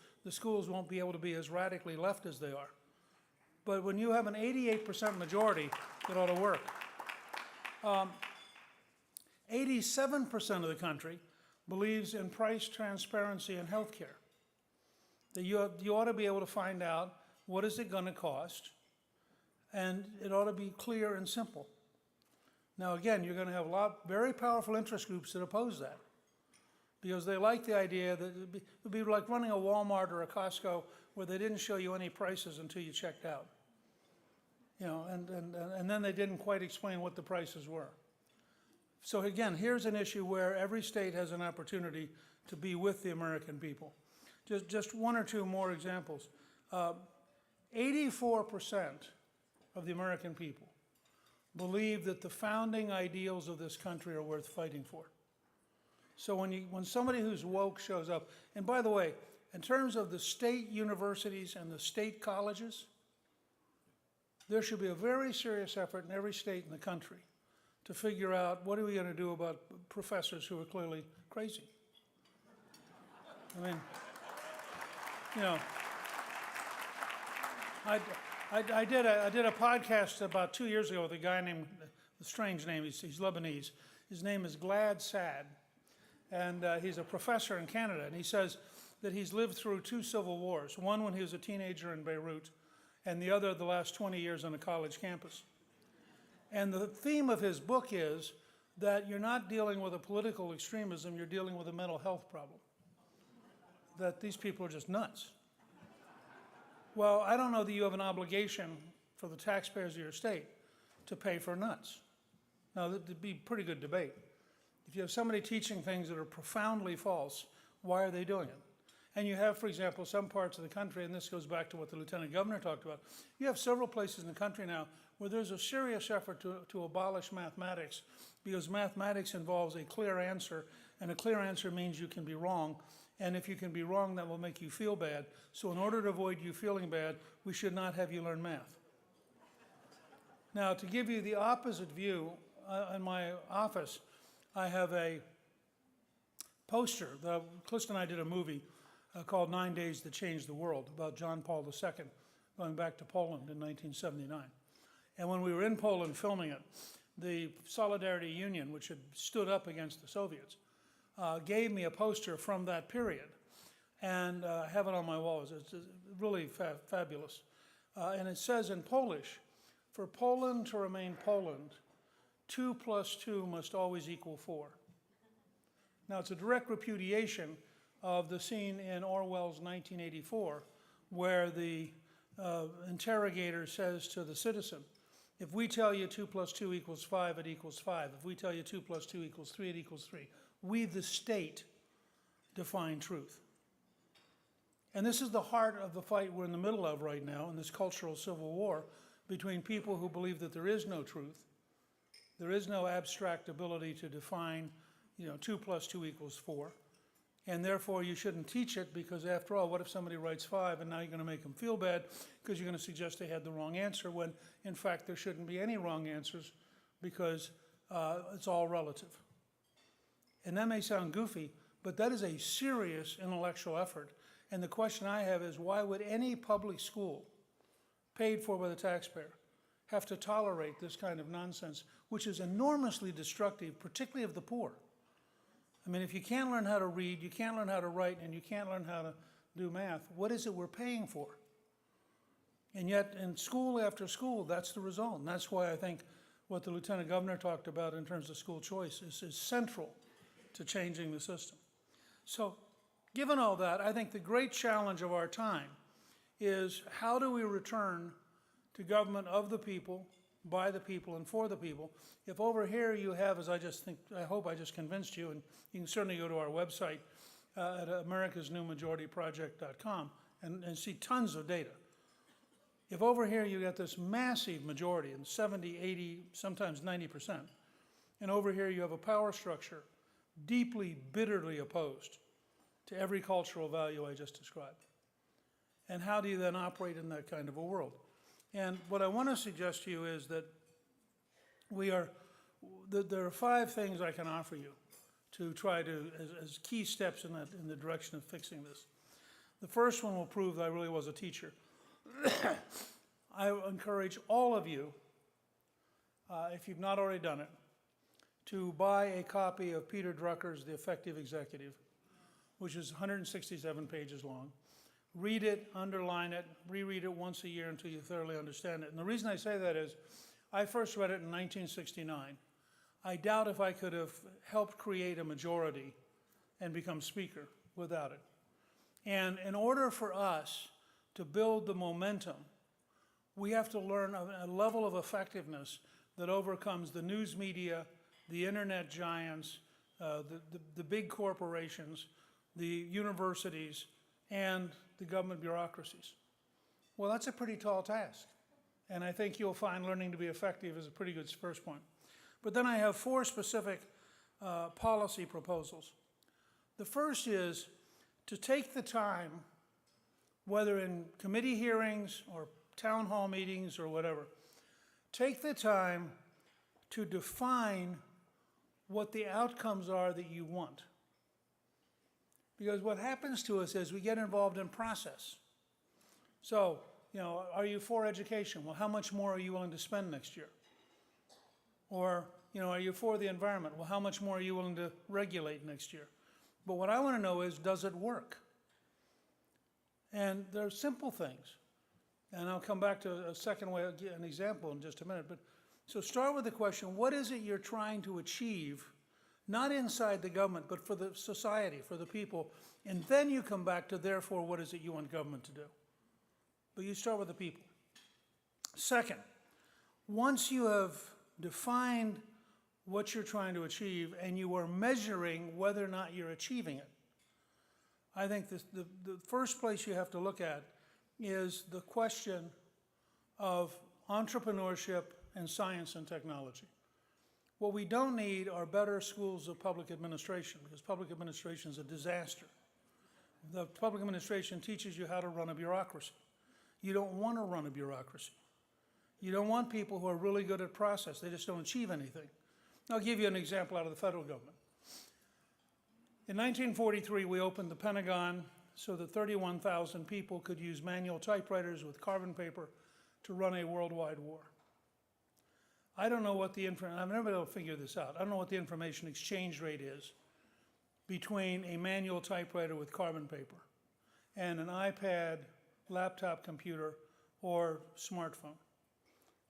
[SPEAKER 8] won't be able to be as radically left as they are. But when you have an 88% majority, it ought to work. 87% of the country believes in price transparency in health care. That you ought to be able to find out what is it going to cost, and it ought to be clear and simple. Now again, you're going to have very powerful interest groups that oppose that because they like the idea that it would be like running a Walmart or a Costco where they didn't show you any prices until you checked out. You know, and then they didn't quite explain what the prices were. So again, here's an issue where every state has an opportunity to be with the American people. Just 1 or 2 more examples. 84% of the American people believe that the founding ideals of this country are worth fighting for. So when somebody who's woke shows up, and by the way, in terms of the state universities and the state colleges, there should be a very serious effort in every state in the country to figure out what are we going to do about professors who are clearly crazy. I mean, you know, I did a podcast about 2 years ago with a guy named, a strange name, he's Lebanese. His name is Glad Sad, and he's a professor in Canada, and he says that he's lived through 2 civil wars, one when he was a teenager in Beirut, and the other the last 20 years on a college campus. And the theme of his book is that you're not dealing with a political extremism, you're dealing with a mental health problem. That these people are just nuts. Well, I don't know that you have an obligation for the taxpayers of your state to pay for nuts. Now, that'd be a pretty good debate. If you have somebody teaching things that are profoundly false, why are they doing it? And you have, for example, some parts of the country, and this goes back to what the Lieutenant Governor talked about, you have several places in the country now where there's a serious effort to abolish mathematics because mathematics involves a clear answer, and a clear answer means you can be wrong. And if you can be wrong, that will make you feel bad. So in order to avoid you feeling bad, we should not have you learn math. Now, to give you the opposite view, in my office, I have a poster. Clist and I did a movie called 9 Days That Changed the World about John Paul II, going back to Poland in 1979. And when we were in Poland filming it, the Solidarity Union, which had stood up against the Soviets, gave me a poster from that period, and I have it on my walls. It's really fabulous. And it says in Polish, for Poland to remain Poland, 2 + 2 must always equal 4. Now, it's a direct repudiation of the scene in Orwell's 1984, where the interrogator says to the citizen, if we tell you 2 + 2 = 5, it equals 5. If we tell you 2 + 2 = 3, it equals 3. We, the state, define truth. And this is the heart of the fight we're in the middle of right now in this cultural civil war between people who believe that there is no truth, there is no abstract ability to define, 2 + 2 = 4, and therefore you shouldn't teach it because after all, what if somebody writes 5 and now you're going to make them feel bad because you're going to suggest they had the wrong answer when in fact there shouldn't be any wrong answers because it's all relative. And that may sound goofy, but that is a serious intellectual effort. And the question I have is, why would any public school paid for by the taxpayer have to tolerate this kind of nonsense, which is enormously destructive, particularly of the poor? I mean, if you can't learn how to read, you can't learn how to write, and you can't learn how to do math, what is it we're paying for? And yet, in school after school, that's the result. And that's why I think what the Lieutenant Governor talked about in terms of school choice is central to changing the system. So, given all that, I think the great challenge of our time is how do we return to government of the people, by the people, and for the people? If over here you have, as I hope I just convinced you, and you can certainly go to our website at americasnewmajorityproject.com and see tons of data. If over here you get this massive majority, in 70, 80, sometimes 90%, and over here you have a power structure deeply, bitterly opposed to every cultural value I just described. And how do you then operate in that kind of a world? And what I want to suggest to you is that there are 5 things I can offer you to try to, as key steps in the direction of fixing this. The first one will prove that I really was a teacher. I encourage all of you, if you've not already done it, to buy a copy of Peter Drucker's The Effective Executive, which is 167 pages long. Read it, underline it, reread it once a year until you thoroughly understand it. And the reason I say that is, I first read it in 1969. I doubt if I could have helped create a majority and become Speaker without it. And in order for us to build the momentum, we have to learn a level of effectiveness that overcomes the news media, the internet giants, the big corporations, the universities, and the government bureaucracies. Well, that's a pretty tall task. And I think you'll find learning to be effective is a pretty good first point. But then I have 4 specific policy proposals. The first is to take the time, whether in committee hearings or town hall meetings or whatever, take the time to define what the outcomes are that you want. Because what happens to us is we get involved in process. So, are you for education? Well, how much more are you willing to spend next year? Or, are you for the environment? Well, how much more are you willing to regulate next year? But what I want to know is, does it work? And there are simple things. And I'll come back to a second way, an example in just a minute. But so start with the question, what is it you're trying to achieve, not inside the government, but for the society, for the people? And then you come back to, therefore, what is it you want government to do? But you start with the people. Second, once you have defined what you're trying to achieve and you are measuring whether or not you're achieving it, I think the first place you have to look at is the question of entrepreneurship and science and technology. What we don't need are better schools of public administration, because public administration is a disaster. The public administration teaches you how to run a bureaucracy. You don't want to run a bureaucracy. You don't want people who are really good at process. They just don't achieve anything. I'll give you an example out of the federal government. In 1943, we opened the Pentagon so that 31,000 people could use manual typewriters with carbon paper to run a worldwide war. I don't know what I've never been able to figure this out. I don't know what the information exchange rate is between a manual typewriter with carbon paper and an iPad, laptop computer, or smartphone.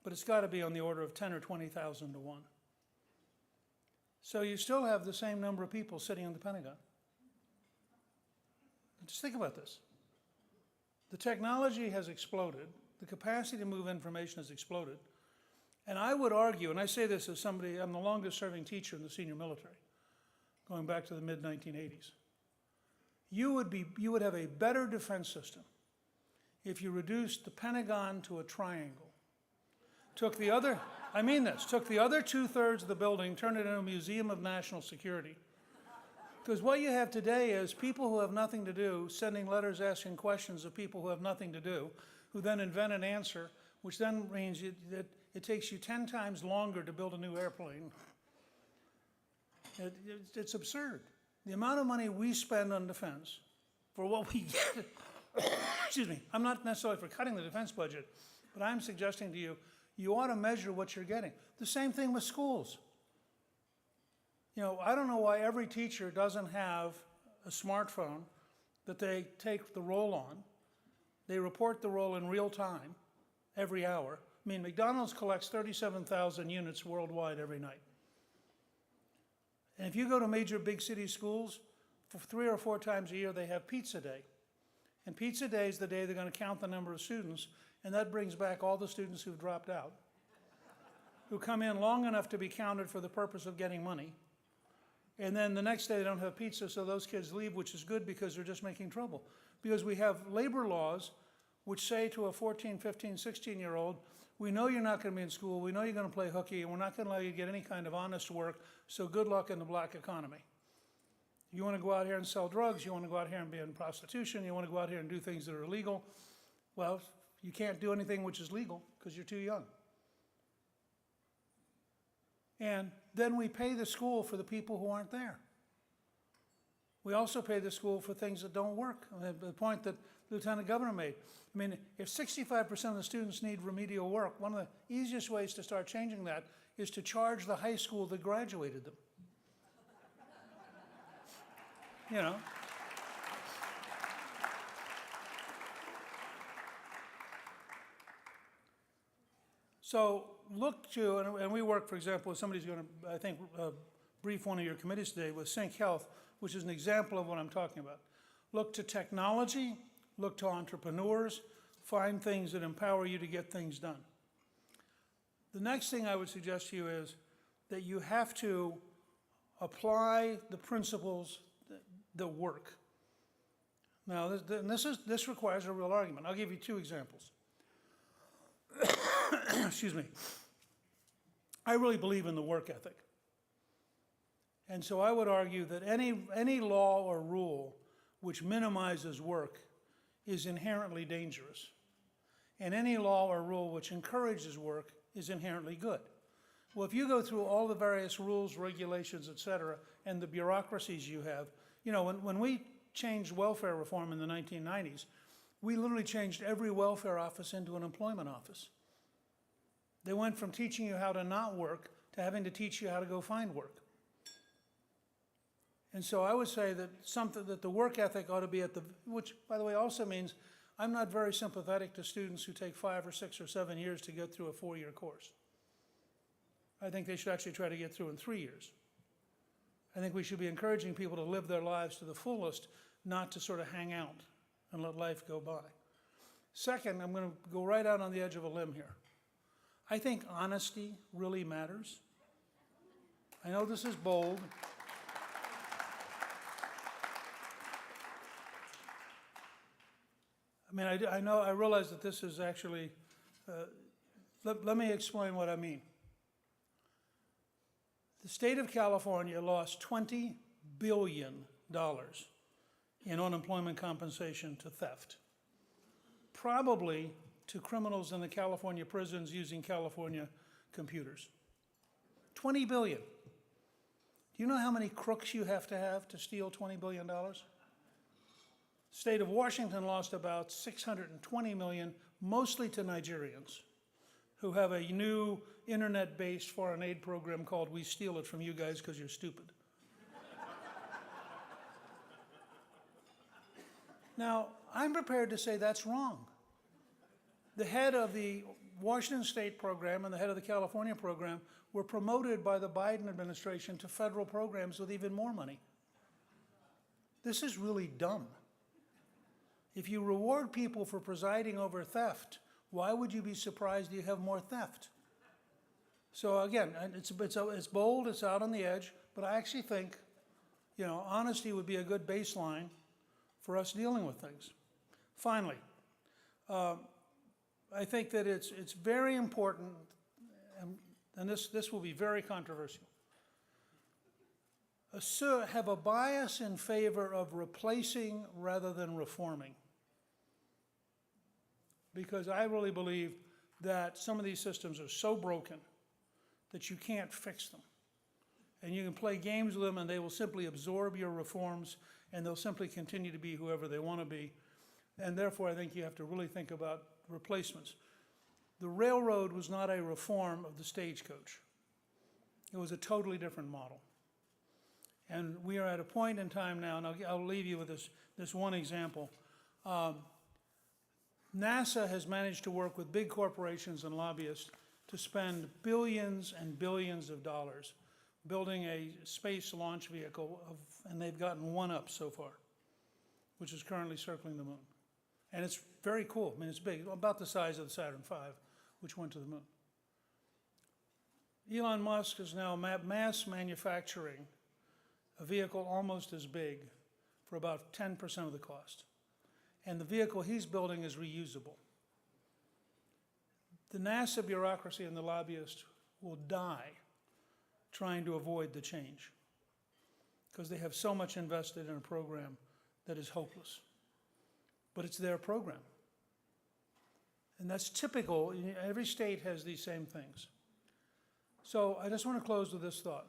[SPEAKER 8] But it's got to be on the order of 10 or 20,000 to 1. So you still have the same number of people sitting in the Pentagon. Just think about this. The technology has exploded. The capacity to move information has exploded. And I would argue, and I say this as somebody, I'm the longest serving teacher in the senior military, going back to the mid-1980s. You would have a better defense system if you reduced the Pentagon to a triangle. Took the other 2/3 of the building, turned it into a museum of national security. Because what you have today is people who have nothing to do, sending letters asking questions of people who have nothing to do, who then invent an answer, which then means that it takes you 10 times longer to build a new airplane. It's absurd. The amount of money we spend on defense for what we get, excuse me, I'm not necessarily for cutting the defense budget, but I'm suggesting to you, you ought to measure what you're getting. The same thing with schools. I don't know why every teacher doesn't have a smartphone that they take the roll on. They report the roll in real time, every hour, I mean, McDonald's collects 37,000 units worldwide every night. And if you go to major big city schools, for 3 or 4 times a year, they have pizza day. And pizza day is the day they're going to count the number of students, and that brings back all the students who've dropped out, who come in long enough to be counted for the purpose of getting money. And then the next day they don't have pizza, so those kids leave, which is good because they're just making trouble. Because we have labor laws which say to a 14, 15, 16-year-old, we know you're not going to be in school, we know you're going to play hooky, and we're not going to allow you to get any kind of honest work, so good luck in the black economy. You want to go out here and sell drugs, you want to go out here and be in prostitution, you want to go out here and do things that are illegal, well, you can't do anything which is legal because you're too young. And then we pay the school for the people who aren't there. We also pay the school for things that don't work. The point that the Lieutenant Governor made. I mean, if 65% of the students need remedial work, one of the easiest ways to start changing that is to charge the high school that graduated them. You know? So look to, and we work, for example, somebody's going to, I think, brief one of your committees today with Sync Health, which is an example of what I'm talking about. Look to technology, look to entrepreneurs, find things that empower you to get things done. The next thing I would suggest to you is that you have to apply the principles that work. Now, this requires a real argument. I'll give you 2 examples. Excuse me. I really believe in the work ethic. And so I would argue that any law or rule which minimizes work is inherently dangerous. And any law or rule which encourages work is inherently good. Well, if you go through all the various rules, regulations, et cetera, and the bureaucracies you have, you know, when we changed welfare reform in the 1990s, we literally changed every welfare office into an employment office. They went from teaching you how to not work to having to teach you how to go find work. And so I would say that the work ethic ought to be at the, which by the way also means I'm not very sympathetic to students who take 5 or 6 or 7 years to get through a 4-year course. I think they should actually try to get through in 3 years. I think we should be encouraging people to live their lives to the fullest, not to sort of hang out and let life go by. Second, I'm going to go right out on the edge of a limb here. I think honesty really matters. I know this is bold. I mean, I realize that this is actually, let me explain what I mean. The state of California lost $20 billion in unemployment compensation to theft, probably to criminals in the California prisons using California computers. $20 billion. Do you know how many crooks you have to steal $20 billion? The state of Washington lost about $620 million, mostly to Nigerians, who have a new internet-based foreign aid program called We Steal It From You Guys Because You're Stupid. Now, I'm prepared to say that's wrong. The head of the Washington State program and the head of the California program were promoted by the Biden administration to federal programs with even more money. This is really dumb. If you reward people for presiding over theft, why would you be surprised you have more theft? So again, it's bold, it's out on the edge, but I actually think, you know, honesty would be a good baseline for us dealing with things. Finally, I think that it's very important, and this will be very controversial, have a bias in favor of replacing rather than reforming. Because I really believe that some of these systems are so broken that you can't fix them. And you can play games with them and they will simply absorb your reforms and they'll simply continue to be whoever they want to be. And therefore I think you have to really think about replacements. The railroad was not a reform of the stagecoach. It was a totally different model. And we are at a point in time now, and I'll leave you with this one example. NASA has managed to work with big corporations and lobbyists to spend billions and billions of dollars building a space launch vehicle, and they've gotten one up so far, which is currently circling the moon. And it's very cool. I mean, it's big, about the size of the Saturn V, which went to the moon. Elon Musk is now mass manufacturing a vehicle almost as big for about 10% of the cost. And the vehicle he's building is reusable. The NASA bureaucracy and the lobbyists will die trying to avoid the change because they have so much invested in a program that is hopeless. But it's their program. And that's typical. Every state has these same things. So I just want to close with this thought.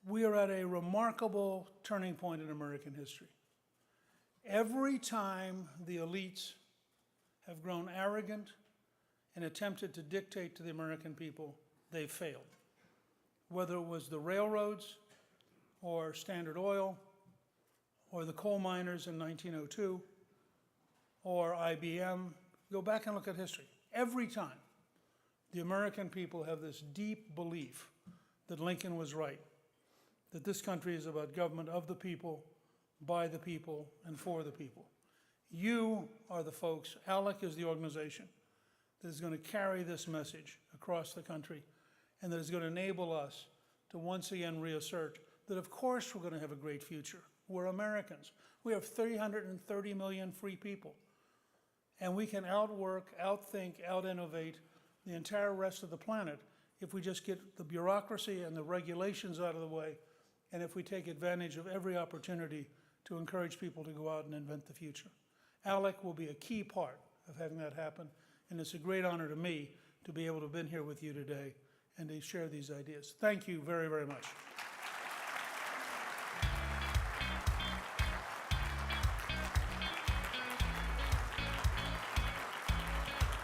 [SPEAKER 8] We are at a remarkable turning point in American history. Every time the elites have grown arrogant and attempted to dictate to the American people, they've failed. Whether it was the railroads or Standard Oil or the coal miners in 1902 or IBM, go back and look at history. Every time, the American people have this deep belief that Lincoln was right, that this country is about government of the people, by the people, and for the people. You are the folks, ALEC is the organization that is going to carry this message across the country and that is going to enable us to once again reassert that of course we're going to have a great future. We're Americans. We have 330 million free people. And we can outwork, outthink, out-innovate the entire rest of the planet if we just get the bureaucracy and the regulations out of the way, and if we take advantage of every opportunity to encourage people to go out and invent the future. ALEC will be a key part of having that happen, and it's a great honor to me to be able to have been here with you today and to share these ideas. Thank you very, very much.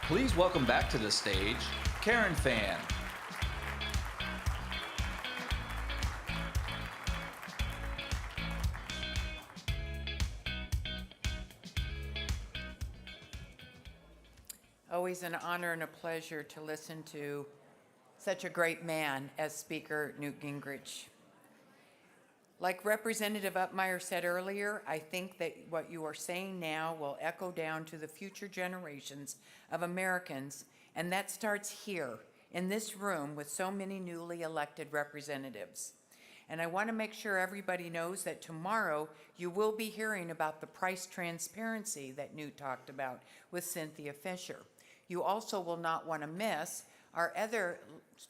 [SPEAKER 1] Please welcome back to the stage, Karen Fan.
[SPEAKER 5] Always an honor and a pleasure to listen to such a great man as Speaker Newt Gingrich. Like Representative Uppmeyer said earlier, I think that what you are saying now will echo down to the future generations of Americans, and that starts here, in this room, with so many newly elected representatives. And I want to make sure everybody knows that tomorrow you will be hearing about the price transparency that Newt talked about with Cynthia Fisher. You also will not want to miss our other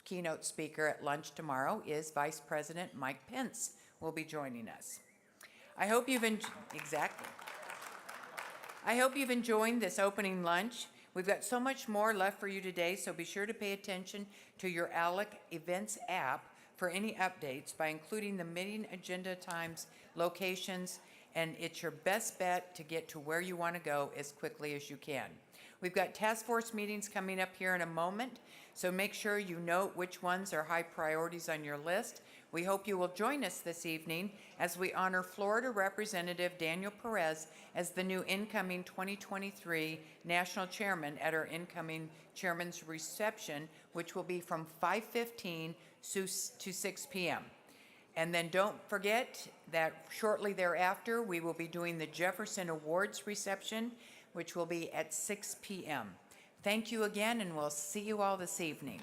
[SPEAKER 5] keynote speaker at lunch tomorrow is Vice President Mike Pence will be joining us. I hope you've enjoyed this opening lunch. We've got so much more left for you today, so be sure to pay attention to your ALEC Events app for any updates by including the meeting agenda times, locations, and it's your best bet to get to where you want to go as quickly as you can. We've got task force meetings coming up here in a moment, so make sure you note which ones are high priorities on your list. We hope you will join us this evening as we honor Florida Representative Daniel Perez as the new incoming 2023 National Chairman at our incoming Chairman's reception, which will be from 5:15 to 6 p.m. And then don't forget that shortly thereafter, we will be doing the Jefferson Awards reception, which will be at 6 p.m. Thank you again, and we'll see you all this evening.